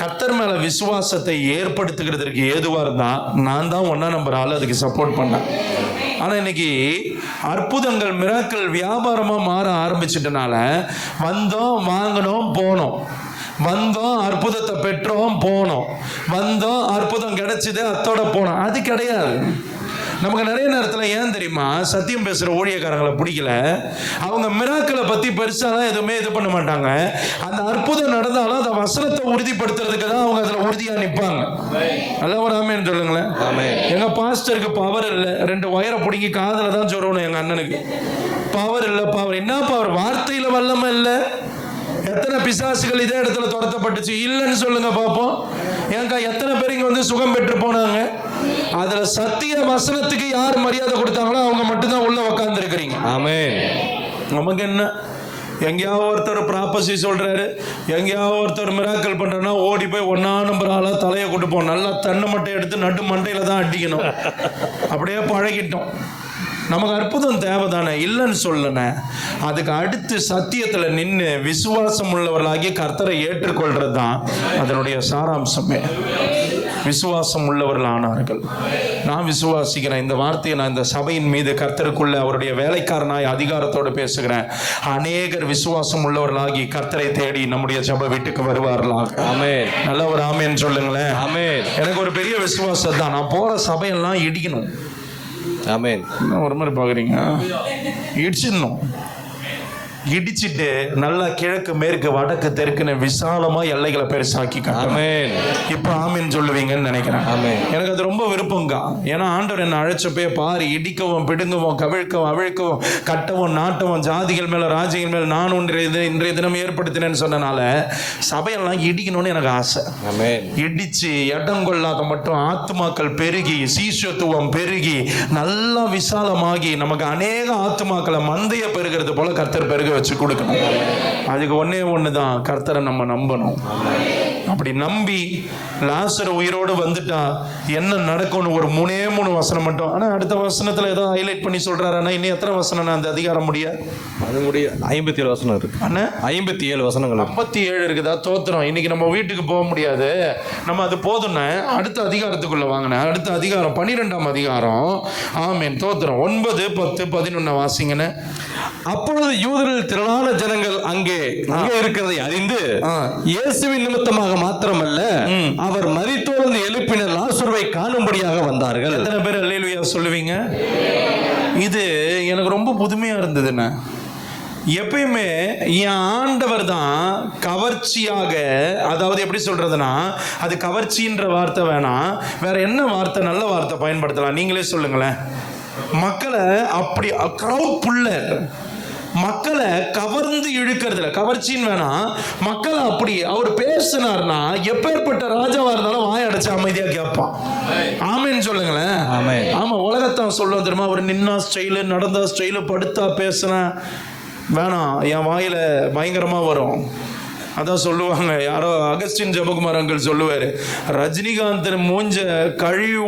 கர்த்தர் மேல விசுவாசத்தை ஏற்படுத்துகிறதுக்கு ஏதுவா இருந்தா நான் தான் 1 நம்பர் ஆள் அதுக்கு சப்போர்ட் பண்ணேன். ஆனா இன்னைக்கு அற்புதங்கள் மிராக்கிள் வியாபாரமா மாற ஆரம்பிச்சிட்டனால வந்தோம், வாங்கினோம், போனோம், வந்தோம், அற்புதத்தை பெற்றோம், போனோம், வந்தோம், அற்புதம் கிடைச்சது, அத்தோட போனோம். அது கிடையாது. நமக்கு நிறைய நேரத்தில் ஏன் தெரியுமா சத்தியம் பேசுகிற ஊழியக்காரங்களை பிடிக்கல? அவங்க மிராக்களை பற்றி பெருசாலாம் எதுவுமே இது பண்ண மாட்டாங்க. அந்த அற்புதம் நடந்தாலும் அந்த வசனத்தை உறுதிப்படுத்துறதுக்கு தான் அவங்க அதில் உறுதியாக நிற்பாங்க. அதான் ஒரு ஆமேன்னு சொல்லுங்களேன். எங்கள் பாஸ்டருக்கு பவர் இல்லை, 2 ஒயரை பிடிங்கி காதில் தான் சொல்லணும். எங்கள் அண்ணனுக்கு பவர் இல்லை. பவர் என்ன? பவர் வார்த்தையில் வல்லமை இல்லை. எத்தனை பிசாசுகள் இதே இடத்துல துரத்தப்பட்டுச்சு? இல்லைன்னு சொல்லுங்க பார்ப்போம். ஏங்கா எத்தனை பேர் இங்க வந்து சுகம் பெற்று போனாங்க? அதுல சத்திய வசனத்துக்கு யார் மரியாதை கொடுத்தாங்களோ அவங்க மட்டும்தான் உள்ள உட்கார்ந்து இருக்கிறீங்க. ஆமென். நமக்கு என்ன? எங்கேயாவது ஒருத்தர் ப்ராப்பசி சொல்றாரு, எங்கேயாவது ஒருத்தர் மிராக்கல் பண்றேன்னா ஓடி போய் 1 நம்பர் ஆளா தலையை கொடுப்போம். நல்லா தண்ணை மட்டை எடுத்து நட்டு மண்டையில தான் அடிக்கணும். அப்படியே பழகிட்டோம். நமக்கு அற்புதம் தேவைதானே, இல்லைன்னு சொல்லன. அதுக்கு அடுத்து சத்தியத்தில் நின்று விசுவாசம் உள்ளவர்களாகி கர்த்தரை ஏற்றுக்கொள்றது தான் அதனுடைய சாராம்சமே. விசுவாசம் உள்ளவர்கள் ஆனார்கள். நான் விசுவாசிக்கிறேன். இந்த வார்த்தையை நான் இந்த சபையின் மீது கர்த்தருக்குள்ள அவருடைய வேலைக்காரனாய் அதிகாரத்தோடு பேசுகிறேன். அநேகர் விசுவாசம் உள்ளவர்களாகி கர்த்தரை தேடி நம்முடைய சபை வீட்டுக்கு வருவார்களாக. ஆமென். நல்ல ஒரு ஆமென் சொல்லுங்களேன். ஆமென். எனக்கு ஒரு பெரிய விசுவாசம் தான். நான் போற சபையெல்லாம் இடிக்கணும். ஆமென். ஒரு மாதிரி பார்க்குறீங்க, இடிச்சிடணும். இடிச்சிட்டு நல்லா கிழக்கு மேற்கு வடக்கு தெற்குன்னு விசாலமா எல்லைகளை பெருசாக்கி காட்டுவேன். இப்போ ஆமீன் சொல்லுவீங்கன்னு நினைக்கிறேன். எனக்கு அது ரொம்ப விருப்பங்க. ஏன்னா ஆண்டவர் என்னை அழைச்சப்பே பாரு, இடிக்கவும் பிடுங்கவும் கவிழ்க்கவும் அவிழ்க்கவும் கட்டவும் நாட்டவும் ஜாதிகள் மேல ராஜ்யங்கள் மேல நான் இன்றைய தினம் ஏற்படுத்தினேன்னு சொன்னனால சபையெல்லாம் இடிக்கணும்னு எனக்கு ஆசை. இடிச்சு இடம் கொள்ளாத மட்டும் ஆத்துமாக்கள் பெருகி சீசுவத்துவம் பெருகி நல்லா விசாலமாகி நமக்கு அநேக ஆத்துமாக்களை மந்தைய பெருகிறது போல கர்த்தர் பெருக வச்சு கொடுக்கணும். அதுக்கு ஒன்னே ஒண்ணுதான், கர்த்தரை நம்ம நம்பணும். அப்படி நம்பி லாசர் உயிரோடு வந்துட்டா என்ன நடக்கும்னு ஒரு 3 வசனம் மட்டும். ஆனால் அடுத்த வசனத்தில் ஏதோ ஹைலைட் பண்ணி சொல்றாரு. ஆனால் இன்னும் எத்தனை வசனம் அந்த அதிகாரம்
அது முடிய 57 வசனம் இருக்கு.
அண்ணா
57 வசனங்கள்
57 இருக்குதா? தோத்திரம். இன்னைக்கு நம்ம வீட்டுக்கு போக முடியாது. நம்ம அது போதும்னா அடுத்த அதிகாரத்துக்குள்ள வாங்கினேன். அடுத்த அதிகாரம் 12ஆம் அதிகாரம். ஆமேன், தோத்திரம். 9, 10, 11 வாசிங்கன்னு.
அப்பொழுது யூதரில் திரளான ஜனங்கள் அங்கே இருக்கிறதை அறிந்து இயேசுவின் நிமித்தமாக மாத்திரமல்ல, அவர் மரித்தோர்ந்து எழுப்பின லாசருவை காணும்படியாக வந்தார்கள்.
எத்தனை பேர் அல்லேலூயா சொல்லுவீங்க? இது எனக்கு ரொம்ப புதுமையா இருந்ததுண்ணே. எப்பயுமே என் ஆண்டவர் தான் கவர்ச்சியாக, அதாவது எப்படி சொல்றதுன்னா, அது கவர்ச்சின்ற வார்த்தை வேணாம், வேற என்ன வார்த்தை, நல்ல வார்த்தை பயன்படுத்தலாம், நீங்களே சொல்லுங்களேன். மக்களை அப்படி கிரவுட் புல்லர், மக்களை கவர்ந்து இழுக்கிறதுல கவர்ச்சின்னு வேணாம், மக்களை அப்படி அவர் பேசினார்னா எப்பேற்பட்ட ராஜாவா இருந்தாலும் வாய அடைச்சு அமைதியா கேட்பான். ஆமேன்னு சொல்லுங்களேன். ஆமா, உலகத்தான் சொல்லுவோம் தெரியுமா, அவர் நின்னா ஸ்டைலு, நடந்தா ஸ்டைலு, படுத்தா பேசுனா வேணாம், என் வாயில பயங்கரமா வரும். அதான் சொல்லுவாங்க, யாரோ அகஸ்டின் ஜெபகுமார் அங்கிள் சொல்லுவார், ரஜினிகாந்த் மூஞ்ச கழுவி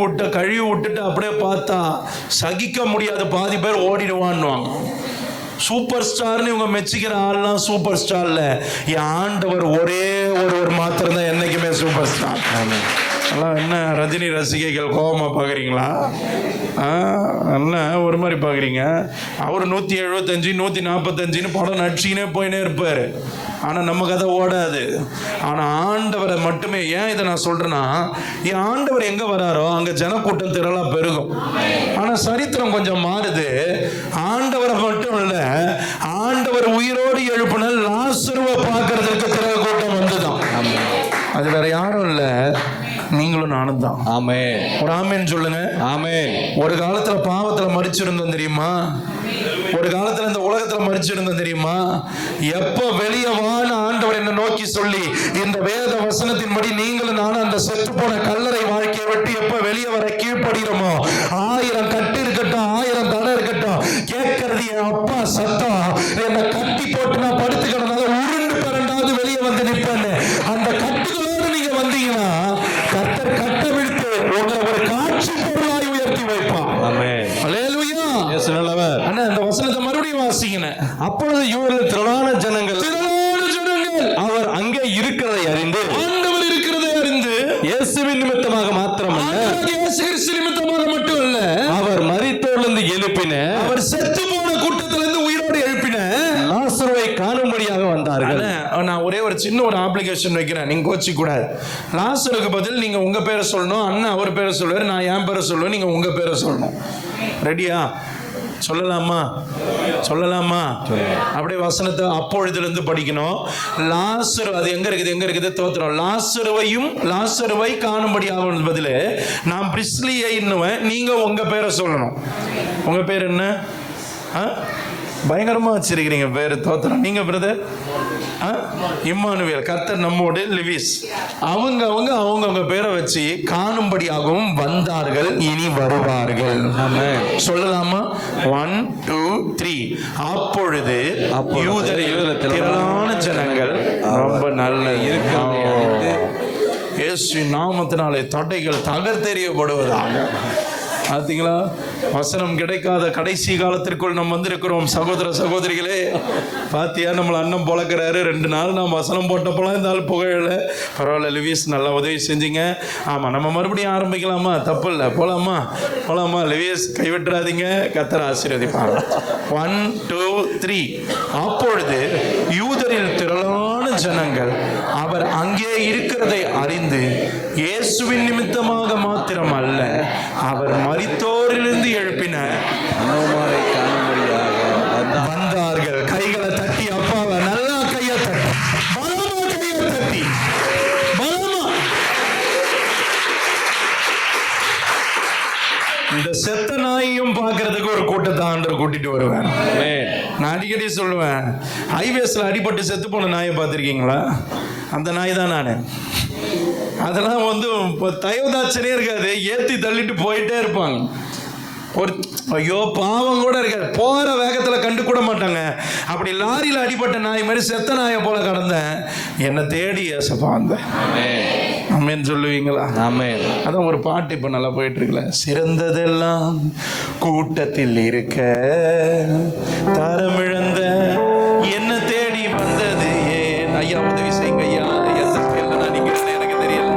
விட்டுட்டு அப்படியே பார்த்தா சகிக்க முடியாது, பாதி பேர் ஓடிடுவான்னுவாங்க. சூப்பர் ஸ்டார்னு இவங்க மெச்சிக்கிற ஆள்லாம் சூப்பர் ஸ்டார்ல, என் ஆண்டவர் ஒரே ஒருவர் மாத்திரம் தான் என்னைக்குமே சூப்பர் ஸ்டார். எல்லாம் என்ன ரஜினி ரசிகைகள் கோபமா பார்க்குறீங்களா? என்ன ஒரு மாதிரி பார்க்குறீங்க? அவர் 175, 145 படம் நடிச்சிக்கினே போயினே இருப்பார். ஆனால் நம்ம கதை ஓடாது. ஆனால் ஆண்டவரை மட்டுமே, ஏன் இதை நான் சொல்கிறேன்னா, என் ஆண்டவர் எங்கே வராரோ அங்கே ஜனக்கூட்டம் திரளாக பெருகும். ஆனால் சரித்திரம் கொஞ்சம் மாறுது. ஆண்டவரை மட்டும் இல்லை, ஆண்டவர் உயிரோடு எழுப்பின லாசருவை பார்க்கறதுக்கு திரள கூட்டம் வந்துதான். அது வேற யாரும் இல்லை, நீங்களும் நானும் தான்.
ஆமென்.
ஒரு ஆமேன்னு சொல்லுங்க.
ஆமென்.
ஒரு காலத்துல பாவத்துல மரிச்சிருந்தோம் தெரியுமா? ஒரு காலத்துல இந்த உலகத்துல மரிச்சிருந்தோம் தெரியுமா? எப்ப வெளியே வான ஆண்டவர் என்ன நோக்கி சொல்லி, இந்த வேத வசனத்தின்படி நீங்களும் நானும் அந்த செத்து போன கல்லறை வாழ்க்கையை விட்டு எப்ப வெளியே வர கீழ்படுகிறோமோ, 1000 கட்டு இருக்கட்டும், 1000 தடை இருக்கட்டும், கேட்கறது என் அப்பா சத்தம். என்னை கட்டி போட்டு நான் படுத்துக்கிறதுனால உருண்டு பரண்டாவது வெளியே வந்து நிற்பேன்னு அந்த கட்டுகளோடு நீங்க வந்தீங்கன்னா கர்த்தர் கட்டவிழ்த்து உங்களை ஒரு காட்சி பொருளாய் உயர்த்தி வைப்பான்.
ஆமென்.
அல்லேலூயா.
இயேசு நல்லவர்.
அண்ணா இந்த வசனத்தை மறுபடியும் வாசிங்க.
அப்பொழுது யூதரில் திரளான ஜனங்கள் அவர் அங்கே இருக்கிறதை அறிந்து,
ஆண்டவர் இருக்கிறதை அறிந்து,
இயேசுவின் நிமித்தமாக மாத்திரமல்ல,
இயேசு கிறிஸ்து நிமித்தமாக மட்டும் இல்ல,
அவர் மரித்தோரிலிருந்து எழுப்பின,
அவர் செத்து போன கூட்டத்திலிருந்து உயிரோடு எழுப்பின
லாசருவை காணும்படியாக வந்தார்கள்.
நான் ஒரே ஒரு சின்ன ஒரு அப்ளிகேஷன் வைக்கிறேன், நீங்க கோச்சிக்க கூடாது. லாசருக்கு பதில் நீங்க உங்க பேரை சொல்லணும், அண்ணன் அவர் பேரை சொல்லுவார், நான் என் பேரை சொல்லுவேன், நீங்க உங்க பேரை சொல்லணும். ரெடியா? சொல்லலாமா? அப்படியே வசனத்தை அப்பொழுதிலிருந்து படிக்கணும். லாசரு, அது எங்க இருக்குது? தோத்திரம். லாசருவை காணும்படியாக பதில் நான் பிரிஸ்லியை, நீங்க உங்க பேரை சொல்லணும். உங்க பேர் என்ன? பயங்கரமா வச்சிருக்கிறீங்க பேரு. தோத்திரம். நீங்க பிரதர் இம்மானுவேல், கர்த்தர் நம்மோடு, லிவிஸ். அவங்க பேரை வச்சு காணும்படியாகவும் வந்தார்கள், இனி வருவார்கள். சொல்லலாமா? 1, 2, 3. அப்பொழுது யூதரில் திரளான ஜனங்கள், ரொம்ப நல்ல இயேசு நாமத்தினாலே தடைகள் தகர்த்தெறியப்படுவதாக. பார்த்தீங்களா? வசனம் கிடைக்காத கடைசி காலத்திற்குள் நம்ம வந்திருக்கிறோம். சகோதர சகோதரிகளே, பாத்தியா நம்மளை அண்ணன் பொழக்கிறாரு. 2 நாள் நான் வசனம் போட்டப்பெல்லாம் இந்த ஆள் புகழல. பரவாயில்ல லிவிஸ், நல்லா உதவி செஞ்சீங்க. ஆமாம், நம்ம மறுபடியும் ஆரம்பிக்கலாமா? தப்பு இல்லை, போலாமா லிவிஸ், கைவிட்டுறாதீங்க, கர்த்தர் ஆசீர்வதிப்பாங்க. 1, 2, 3. அப்பொழுது யூதரில் திரளான ஜனங்கள் அவர் அங்கே இருக்கிறதை அறிந்து, இயேசுவின் நிமித்தமாக மாத்திரம் அல்ல, அவர் மரித்தோரிலிருந்து எழுப்பின வந்தார்கள். கைகளை தட்டி, அப்பாவை நல்லா கையை தட்டி, பலமா இந்த செத்த நாயையும் பார்க்கறதுக்கு ஒரு கூட்டத்தை ஆண்டவர் கூட்டிட்டு வருவேன். நான் அடிக்கடி சொல்லுவேன், ஹைவேஸ்ல அடிபட்டு செத்து போன நாயை பார்த்துருக்கீங்களா? அந்த நாய் தான் நான். அதெல்லாம் தயவுதாச்சனே இருக்காது, ஏற்றி தள்ளிட்டு போயிட்டே இருப்பாங்க. ஒரு ஐயோ பாவம் கூட இருக்காது, போகிற வேகத்தில் கண்டு கூட மாட்டாங்க. அப்படி லாரியில் அடிபட்ட நாய் மாதிரி செத்த நாயை போல கடந்தேன், என்னை தேடி ஏசப்பா வந்தேன். ஆமென் சொல்லுவீங்களா?
ஆமென்.
அதான் ஒரு பாட்டு இப்போ நல்லா போயிட்டு இருக்குல்ல, சிறந்ததெல்லாம் கூட்டத்தில் இருக்க தரமிழந்த என்ன தேடி வந்தது ஏன். ஐயா உதவி செய்யுங்க ஐயா. எல்லாம் நீங்க எனக்கு தெரியல.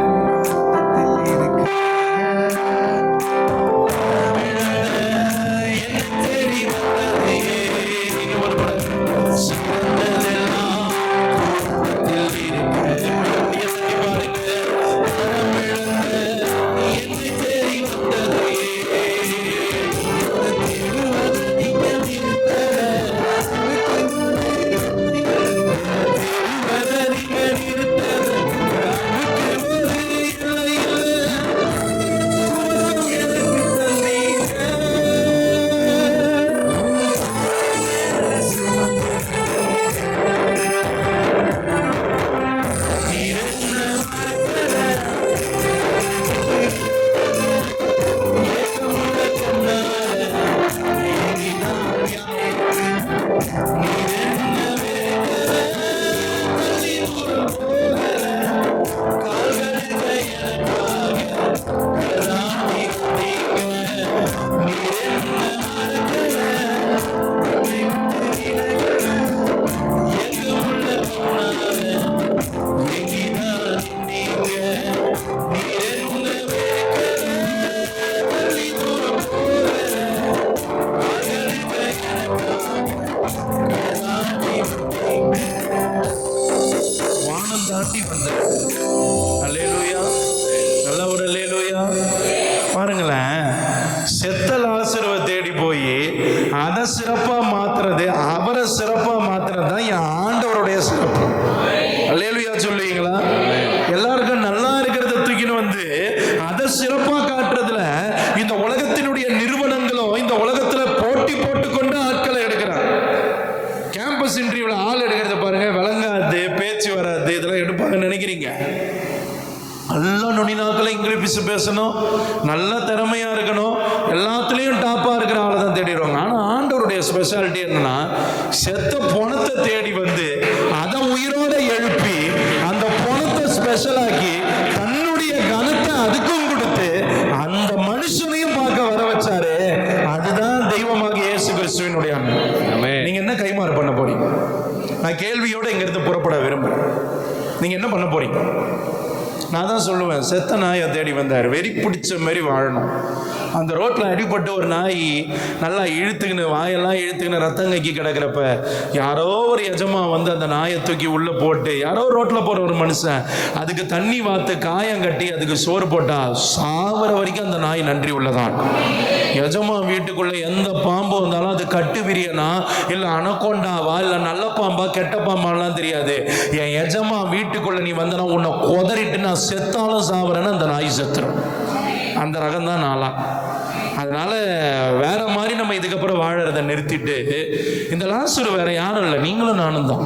வானம் தாண்டி வந்தது. அல்லேலூயா. நல்ல ஒரு அல்லேலூயா. பாருங்களேன், செத்த லாசருவை தேடி போய் அதை சிறப்பா மாத்துறது, அவரை சிறப்பா மாத்துறது தான் என் ஆண்டவருடைய சிறப்பு. அல்லேலூயா சொல்லுவீங்களா? எல்லாருக்கும் நல்லா இருக்கிறத தூக்கின்னு வந்து அதை சிறப்பா காட்டுறதுல இந்த உலகத்தினுடைய நிறுவனங்களும் இந்த உலகத்துல போட்டி போட்டுக்கொண்டு ஆட்களை எடுக்கிறாங்க. கேம்பஸ் இன்டர்வியூல ஆள் எடுக்கிறத பாருங்க, விளங்காது, பேச்சு வராது, இதெல்லாம் எடுப்பாங்கன்னு நினைக்கிறீங்க? நல்லா நுனிநாக்களை இங்கிலீஷ் பேசணும், நல்ல திறமையா இருக்கணும், எல்லாத்துலேயும் டாப்பா இருக்கிற ஆளை தான் தேடிடுவாங்க. ஆனால் ஆண்டவருடைய ஸ்பெஷாலிட்டி என்னன்னா, செத்த பணத்தை தேடி வந்து அதை உயிரோட எழுப்பி அந்த பணத்தை ஸ்பெஷலாக்கி தன்னுடைய கனத்தை அதுக்கும் கொடுத்து அந்த மனுஷனையும் பார்க்க வர வச்சாரு. அதுதான் தெய்வமாக இயேசு கிறிஸ்துவினுடைய அன்பு. நீங்க என்ன கைமாறு பண்ண போறீங்க? நான் கேள்வியோட இங்கிருந்து புறப்பட விரும்புறேன். நீங்க என்ன பண்ண போறீங்க? நான் தான் சொல்லுவேன், செத்த நாயை தேடி வந்தார், வெறி பிடிச்ச மாதிரி வாழணும். அந்த ரோட்டில் அடிபட்டு ஒரு நாய் நல்லா இழுத்துக்கின்னு, வாயெல்லாம் இழுத்துக்கின்னு ரத்தம் கக்கி கிடக்கிறப்ப யாரோ ஒரு எஜமா வந்து அந்த நாயை தூக்கி உள்ளே போட்டு, யாரோ ரோட்டில் போகிற ஒரு மனுஷன் அதுக்கு தண்ணி வாத்து காயம் கட்டி அதுக்கு சோறு போட்டா சாவர வரைக்கும் அந்த நாய் நன்றி உள்ளதான். எஜமா வீட்டுக்குள்ளே எந்த பாம்பு வந்தாலும் அது கட்டு விரியனா இல்லை அனக்கொண்டாவா இல்லை நல்ல பாம்பா கெட்ட பாம்பாலாம் தெரியாது. என் எஜமா வீட்டுக்குள்ளே நீ வந்தனா உன்னை கொதறிட்டு நான் செத்தாலும் சாவறேன்னு அந்த நாய் செத்துரும். அந்த ரகம் தான் நாளா. அதனால வேற மாதிரி நம்ம இதுக்கப்புறம் வாழறதை நிறுத்திட்டு, இந்த லாசரு வேற யாரும் இல்லை, நீங்களும் நானும் தான்.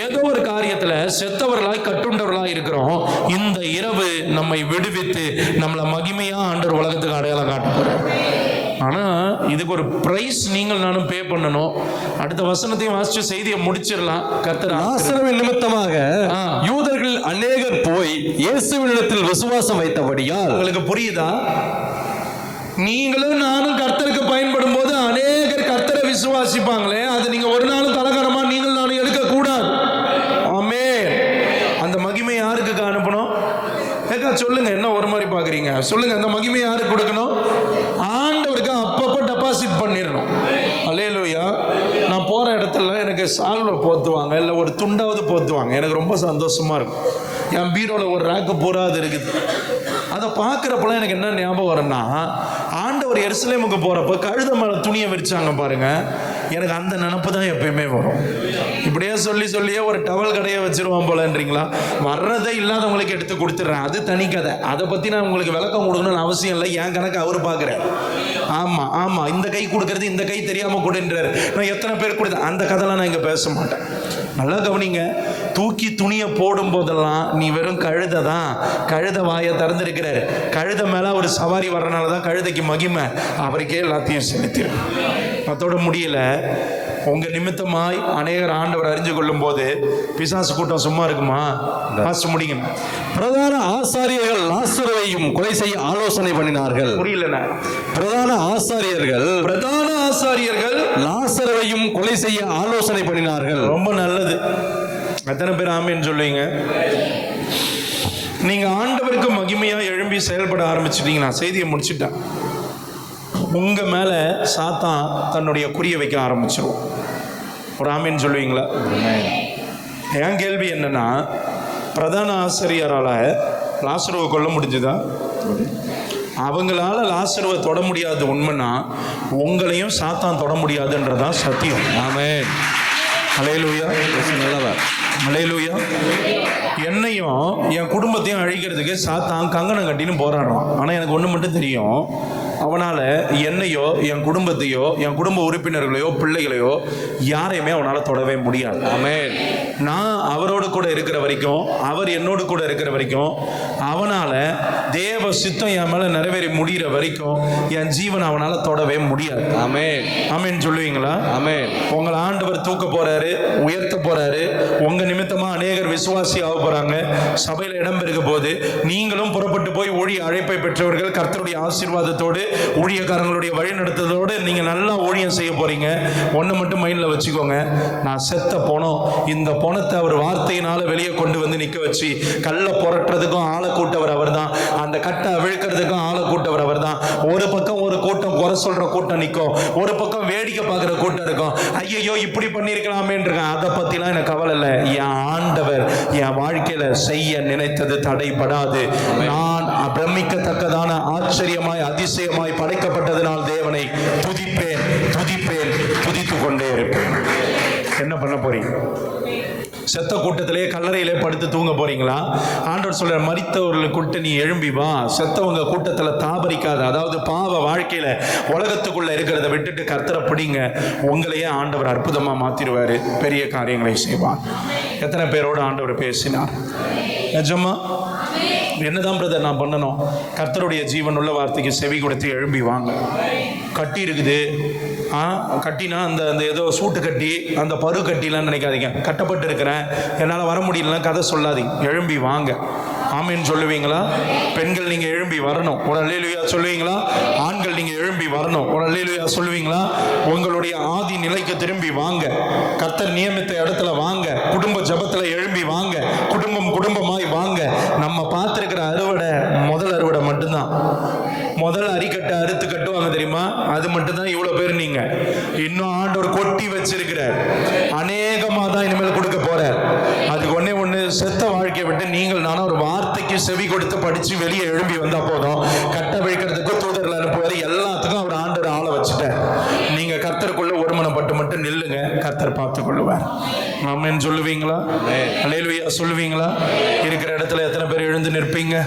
ஏதோ ஒரு காரியத்துல செத்தவர்களாய் கட்டுண்டவர்களாய் இருக்கிறோம். இந்த இரவு நம்மை விடுவித்து நம்மளை மகிமையா ஆண்டவர் உலகத்துக்கு அடையாளம் காட்ட போறோம். ஆனா இதுக்கு ஒரு பிரைஸ் நீங்கள் நானும் பே பண்ணணும். அடுத்த வசனத்தையும் வாசிச்சு செய்தியை முடிச்சிடலாம். கர்த்தர்
லாசருவின் நிமித்தமாக யூதர்கள் அநேகர் போய் இயேசுவினிடத்தில் விசுவாசம் வைத்தபடியால்.
உங்களுக்கு புரியுதா? நீங்களும் நானும் கர்த்தருக்கு பயன்படும் போது அநேகர் கர்த்தரை விசுவாசிப்பாங்களே, அது நீங்க ஒரு நாளும் தலகரமா நீங்கள் நானும் எடுக்க கூடாது. ஆமென். அந்த மகிமை யாருக்கு அனுப்பணும்? ஏக்கா சொல்லுங்க, என்ன ஒரு மாதிரி பாக்குறீங்க? சொல்லுங்க, அந்த மகிமை யாருக்கு கொடுக்கணும்? ஆண்டவருக்கு அப்பப்போ டெபாசிட் பண்ணிடணும். அல்லேலூயா. நான் போற இடத்துல எனக்கு சால்வை போத்துவாங்க, இல்லை ஒரு துண்டாவது போத்துவாங்க, எனக்கு ரொம்ப சந்தோஷமா இருக்கும். என் பீரோல ஒரு ரேக்கு பூரா அது இருக்குது. அதை பார்க்குறப்பெல்லாம் எனக்கு என்ன ஞாபகம் வரும்னா, ஆண்டவர் எருசலேமுக்கு போகிறப்ப கழுத மேலே துணியை விரிச்சாங்க பாருங்க, எனக்கு அந்த நினப்பு தான் எப்பயுமே வரும். இப்படியே சொல்லியே ஒரு டவல் கடையை வச்சிருவான் போலன்றீங்களா? வர்றதை இல்லாதவங்களுக்கு எடுத்து கொடுத்துட்றேன், அது தனி கதை. அதை பற்றி நான் உங்களுக்கு விளக்கம் கொடுக்கணும்னு அவசியம் இல்லை, என் கணக்கு அவர் பார்க்குறேன். ஆமாம் இந்த கை கொடுக்கறது இந்த கை தெரியாமல் கொடுன்றாரு. நான் எத்தனை பேர் கொடுத்தேன், அந்த கதைலாம் நான் இங்கே பேச மாட்டேன். நல்லா கவனிங்க. தூக்கி துணியை போடும் போதெல்லாம் நீ வெறும் கழுதை தான், கழுதை வாயை திறந்திருக்கிறாரு, கழுதை மேலே ஒரு சவாரி வர்றனால தான் கழுதைக்கு மகிமை, அவருக்கே எல்லாத்தையும் செலுத்திடும். அதோட முடியல, உங்க நிமித்தமாய் அநேகர் ஆண்டவர் அறிஞ்சு கொள்ளும் போது பிசாசு கூட்டம் சும்மா இருக்குமா? பாஸ்டர் முடிங்க.
பிரதான ஆசாரியர்கள் லாசருவையும் கொலை செய்ய ஆலோசனை பண்ணினார்கள்.
புரியலண்ணா.
பிரதான ஆசாரியர்கள் லாசருவையும் கொலை செய்ய ஆலோசனை பண்ணினார்கள்.
ரொம்ப நல்லது. எத்தனை பேர் ஆமேன்னு சொல்லுவீங்க? நீங்க ஆண்டவருக்கு மகிமையா எழும்பி செயல்பட ஆரம்பிச்சிட்டீங்க. நான் செய்தியை முடிச்சுட்டேன். உங்க மேல சாத்தான் தன்னுடைய குறிய வைக்க ஆரம்பிச்சிருவோம். ஒரு ஆமேன்னு சொல்லுவீங்களா? என் கேள்வி என்னன்னா, பிரதான ஆசிரியரால லாசருவை கொல்ல முடிஞ்சுதா? அவங்களால லாசருவை தொட முடியாது உண்மைன்னா, உங்களையும் சாத்தான் தொட முடியாதுன்றதான் சத்தியம். ஆமென். ஹல்லேலூயா. நல்லவர். ஹல்லேலூயா. என்னையும் என் குடும்பத்தையும் அழிக்கிறதுக்கு சாத்தான் கங்கணம் கட்டின்னு போராடுறான். ஆனால் எனக்கு ஒன்று மட்டும் தெரியும், அவனால் என்னையோ என் குடும்பத்தையோ என் குடும்ப உறுப்பினர்களையோ பிள்ளைகளையோ யாரையுமே அவனால் தொடவே முடியாது. ஆமென். நான் அவரோடு கூட இருக்கிற வரைக்கும், அவர் என்னோடு கூட இருக்கிற வரைக்கும், அவனால் தேவ சித்தம் என் மேலே நிறைவேறி முடிகிற வரைக்கும் என் ஜீவனை அவனால் தொடவே முடியாது. ஆமென். ஆமென் சொல்லுவீங்களா? ஆமென். உங்களை ஆண்டவர் தூக்க போறாரு, உயர்த்த போறாரு. உங்க நிமித்தமா அநேகர் விசுவாசி ஆக போறாங்க. சபையில் இடம் பெருக போது நீங்களும் புறப்பட்டு போய் ஊழிய அழைப்பை பெற்றவர்கள், கர்த்தருடைய ஆசீர்வாதத்தோடு ஊழியக்காரங்களுடைய வழி நடத்துறதோடு நீங்க நல்லா ஊழியம் செய்ய போறீங்க. ஒன்று மட்டும் மைண்ட்ல வச்சுக்கோங்க, நான் செத்த போனோம், இந்த பணத்தை அவர் வார்த்தையினால வெளியே கொண்டு வந்து நிற்க வச்சு கல்ல புரட்டுறதுக்கும் ஆளை கூட்டவர் அவர் தான், அந்த கட்டை அவிழ்க்கிறதுக்கும் ஆளை கூட்டவர் அவர் தான். ஒரு பக்கம் ஒரு கூட்டம் குறை சொல்ற கூட்டம் நிற்கும், ஒரு பக்கம் வேடிக்கை பார்க்குற கூட்டம் இருக்கும். ஐயோ இப்படி பண்ணியிருக்கலாமேன்னு இருக்கேன். அதை பற்றிலாம் எனக்கு கவலை இல்லை. என் ஆண்டவர் என் வாழ்க்கையில செய்ய நினைத்தது தடைபடாது. நான் பிரமிக்கத்தக்கதான ஆச்சரியமாய் அதிசயமாய் படைக்கப்பட்டதினால் தேவனை துதிப்பேன், துதிப்பேன், துதித்து கொண்டே இருப்பேன். என்ன பண்ண போறீங்க? செத்த கூட்டத்திலே கல்லறையிலே படுத்து தூங்க போறீங்களா? ஆண்டவர் சொல்ற, மரித்தவர்களை கூட்ட நீ எழும்பி வா, செத்தவங்க கூட்டத்தில் தாபரிக்காத. அதாவது பாவ வாழ்க்கையில உலகத்துக்குள்ள இருக்கிறத விட்டுட்டு கர்த்தரை பிடிங்க. உங்களையே ஆண்டவர் அற்புதமா மாத்திடுவாரு, பெரிய காரியங்களை செய்வார். எத்தனை பேரோடு ஆண்டவர் பேசினார்? நிஜமா என்னதான் பிரதர் நான் பண்ணணும்? கர்த்தருடைய ஜீவன் உள்ள வார்த்தைக்கு செவி கொடுத்து எழும்பி வாங்க. கட்டி இருக்குது, கட்டினா அந்த அந்த ஏதோ சூட்டு கட்டி அந்த பரு கட்டிலாம் நினைக்காதீங்க. கட்டப்பட்டு இருக்கிறேன், என்னால் வர முடியலன்னா கதை சொல்லாதீங்க. எழும்பி வாங்க. ஆமேன்னு சொல்லுவீங்களா? பெண்கள் நீங்கள் எழும்பி வரணும், ஒரு அல்லேலூயா சொல்லுவீங்களா? ஆண்கள் நீங்கள் எழும்பி வரணும், ஒரு அல்லேலூயா சொல்லுவீங்களா? உங்களுடைய ஆதி நிலைக்கு திரும்பி வாங்க. கர்த்தர் நியமித்த இடத்துல வாங்க. குடும்ப ஜபத்தில் எழும்பி வாங்க. குடும்பமாய் வாங்க. நம்ம பார்த்துருக்கிற அறுவடை முதல் அறுவடை மட்டும்தான். முதல் அரிக்கட்டை அறுத்து கட்டுவாங்க தெரியுமா? அது மட்டும்தான் இவ்வளோ பேர். நீங்க இன்னும் ஆண்டவர் கொட்டி வச்சிருக்கிறார். அநேகமாக தான் இனிமேல் கொடுக்க போறார். அதுக்கு ஒண்ணு செத்த வாழ்க்கையை விட்டு நீங்கள் நானும் ஒரு வார்த்தைக்கு செவி கொடுத்து படிச்சு வெளியே எழும்பி வந்தா போதும். கட்ட வைக்கிறதுக்கு தூதர்கள் அனுப்புவார், எல்லாத்துக்கும் அவர் ஆண்டவர் ஆளை வச்சுட்டார். நீங்க கர்த்தருக்குள்ள ஒருமனப்பட்டு மட்டும் நில்லுங்க, கர்த்தர் பார்த்து கொள்ளுவார். ஆமென் சொல்லுவீங்களா? அல்லேலூயா சொல்லுவீங்களா? இருக்கிற இடத்துல எத்தனை பேர் எழுந்து நிற்பீங்க?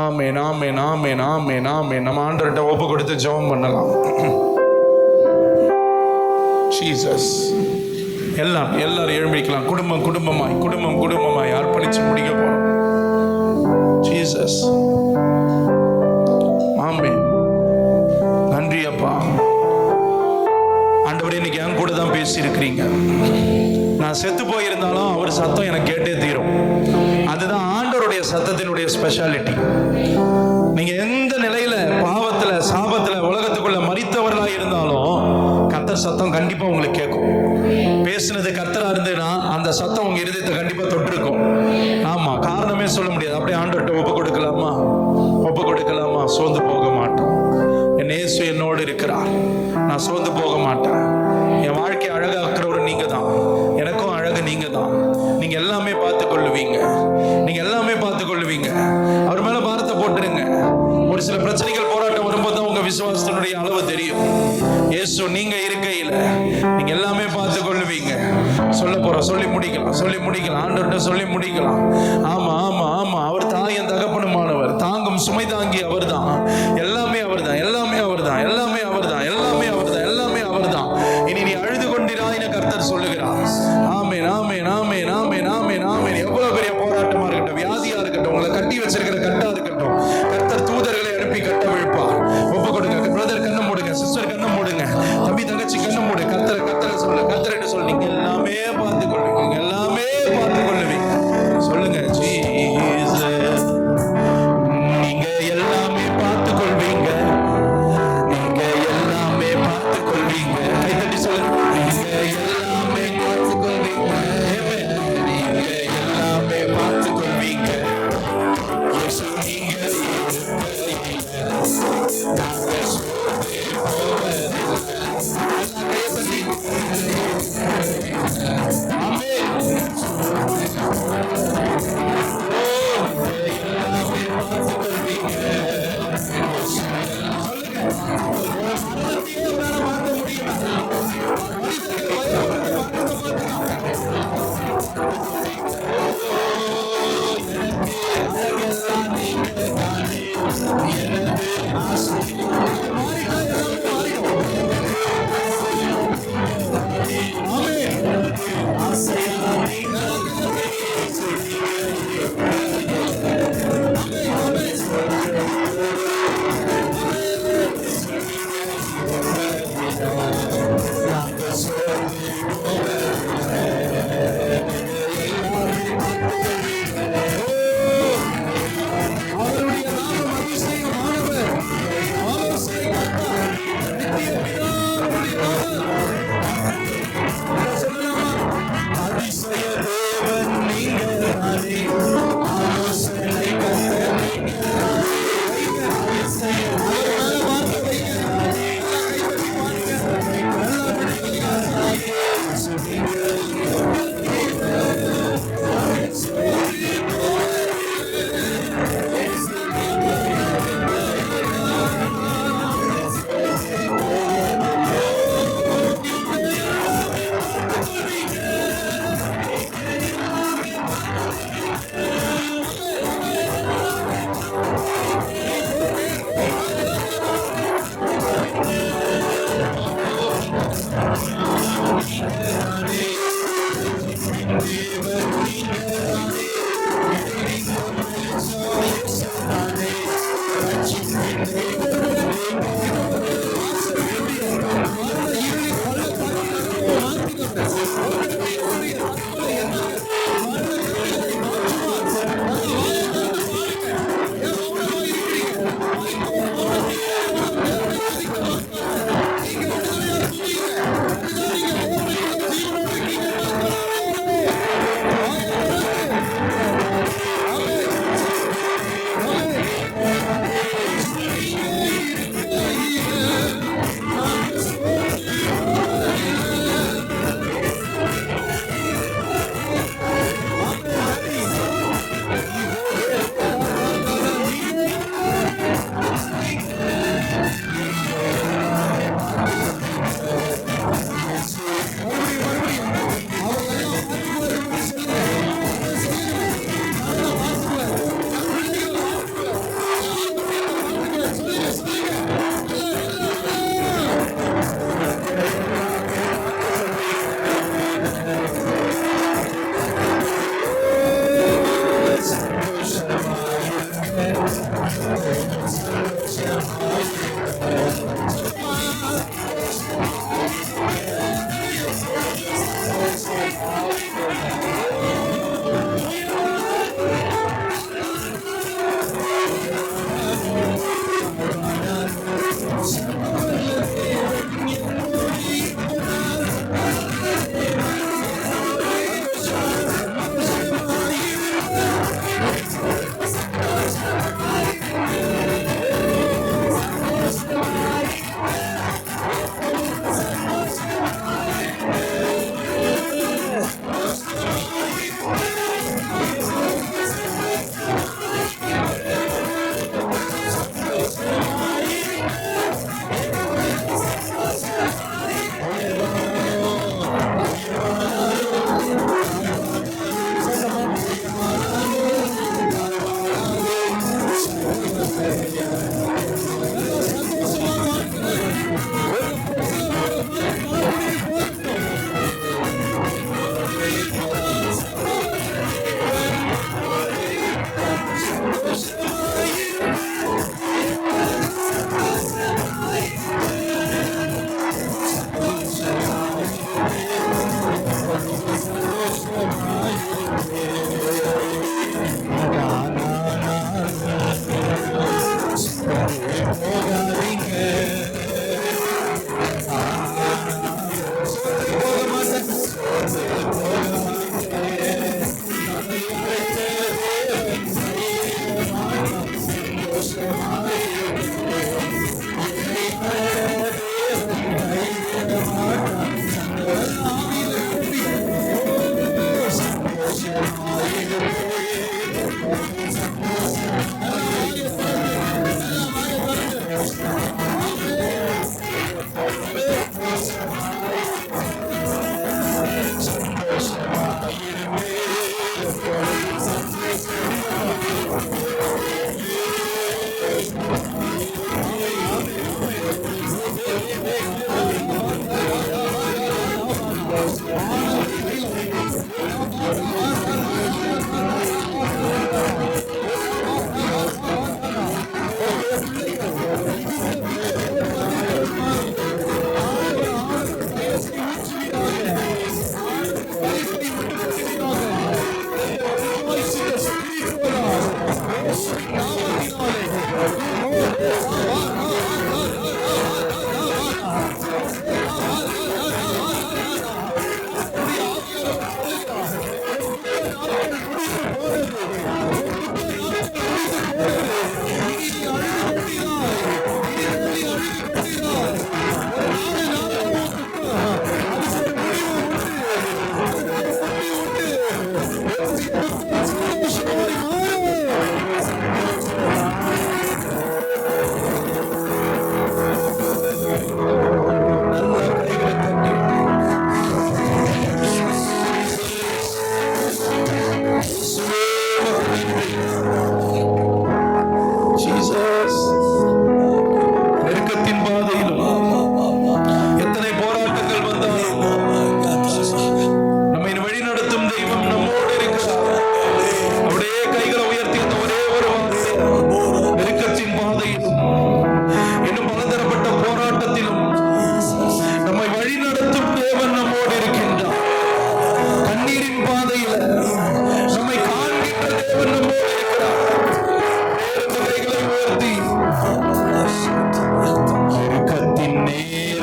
ஆமென், ஆமென், ஆமென், ஆமென், ஆமென். நம்ம ஆண்டவர்கிட்ட ஒப்பு கொடுத்து ஜெபம் பண்ணலாம். ஜீசஸ். எல்லாரும் எழும்பிக்கலாம். குடும்பமாய் அர்ப்பணிச்சு முடிக்க போறோம். ஜீசஸ். ஆமென். நன்றி அப்பா. ஆண்டவரே, இன்னைக்கு என் கூட தான் பேசி இருக்கிறீங்க. நான் செத்து போயிருந்தாலும் அவர் சத்தம் எனக்கு கேட்டே தீரும். அதுதான் ஆண்டவருடைய சத்தத்தினுடைய ஸ்பெஷாலிட்டி. நீங்க எந்த நிலையில, பாவத்துல, சாபத்துல, உலகத்துக்குள்ள மரித்தவர்களா இருந்தாலும் கர்த்தர் சத்தம் கண்டிப்பா உங்களுக்கு கேட்கும். பேசுனது கர்த்தரா இருந்ததுன்னா அந்த சத்தம் உங்க இருதயத்தை கண்டிப்பா தொட்டிருக்கும். ஆமா, காரணமே சொல்ல முடியாது. அப்படியே ஆண்டவர்கிட்ட ஒப்பு கொடுக்கலாமா? சோர்ந்து போக மாட்டோம். என் இயேசு என்னோடு இருக்கிறார், நான் சோர்ந்து போக மாட்டேன். என் வாழ்க்கை அழகாக்குறவர் நீங்க தான், எனக்கும் அழகு நீங்க தான். நீங்க எல்லாமே பார்த்து கொள்ளுவீங்க. அவர் மேல பாரத்தை போட்டுருங்க. ஒரு சில பிரச்சனைகள், போராட்டம் வரும்போது தான் உங்க விசுவாசத்தினுடைய அளவு தெரியும். இயேசு நீங்க இருக்கையில நீங்க எல்லாமே பார்த்து கொள்ளுவீங்க. சொல்லி முடிக்கலாம். ஆண்டவர்கிட்ட சொல்லி முடிக்கலாம். ஆமா, அவர் தாயும் தகப்பனுமானவர், தாங்கும் சுமை தாங்கி அவர் தான். எல்லாமே அவர் தான். இனி நீ அழுது கொண்டிராய் என கர்த்தர் சொல்லுகிறார். ஆமென், ஆமென், ஆமென், ஆமென், ஆமென், ஆமென்.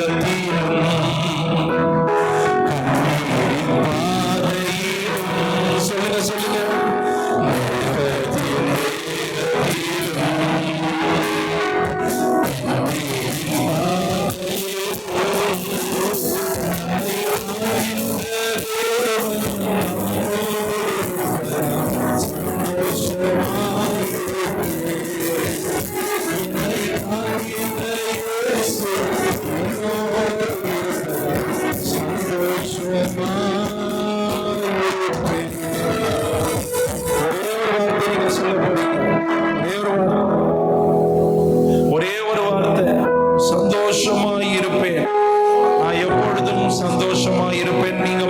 சொல்லுங்க சொல்லுங்க. ஒரே ஒரு வார்த்தை, சந்தோஷமாய் இருப்பேன். நான் எப்பொழுதும் சந்தோஷமாய் இருப்பேன். நீங்க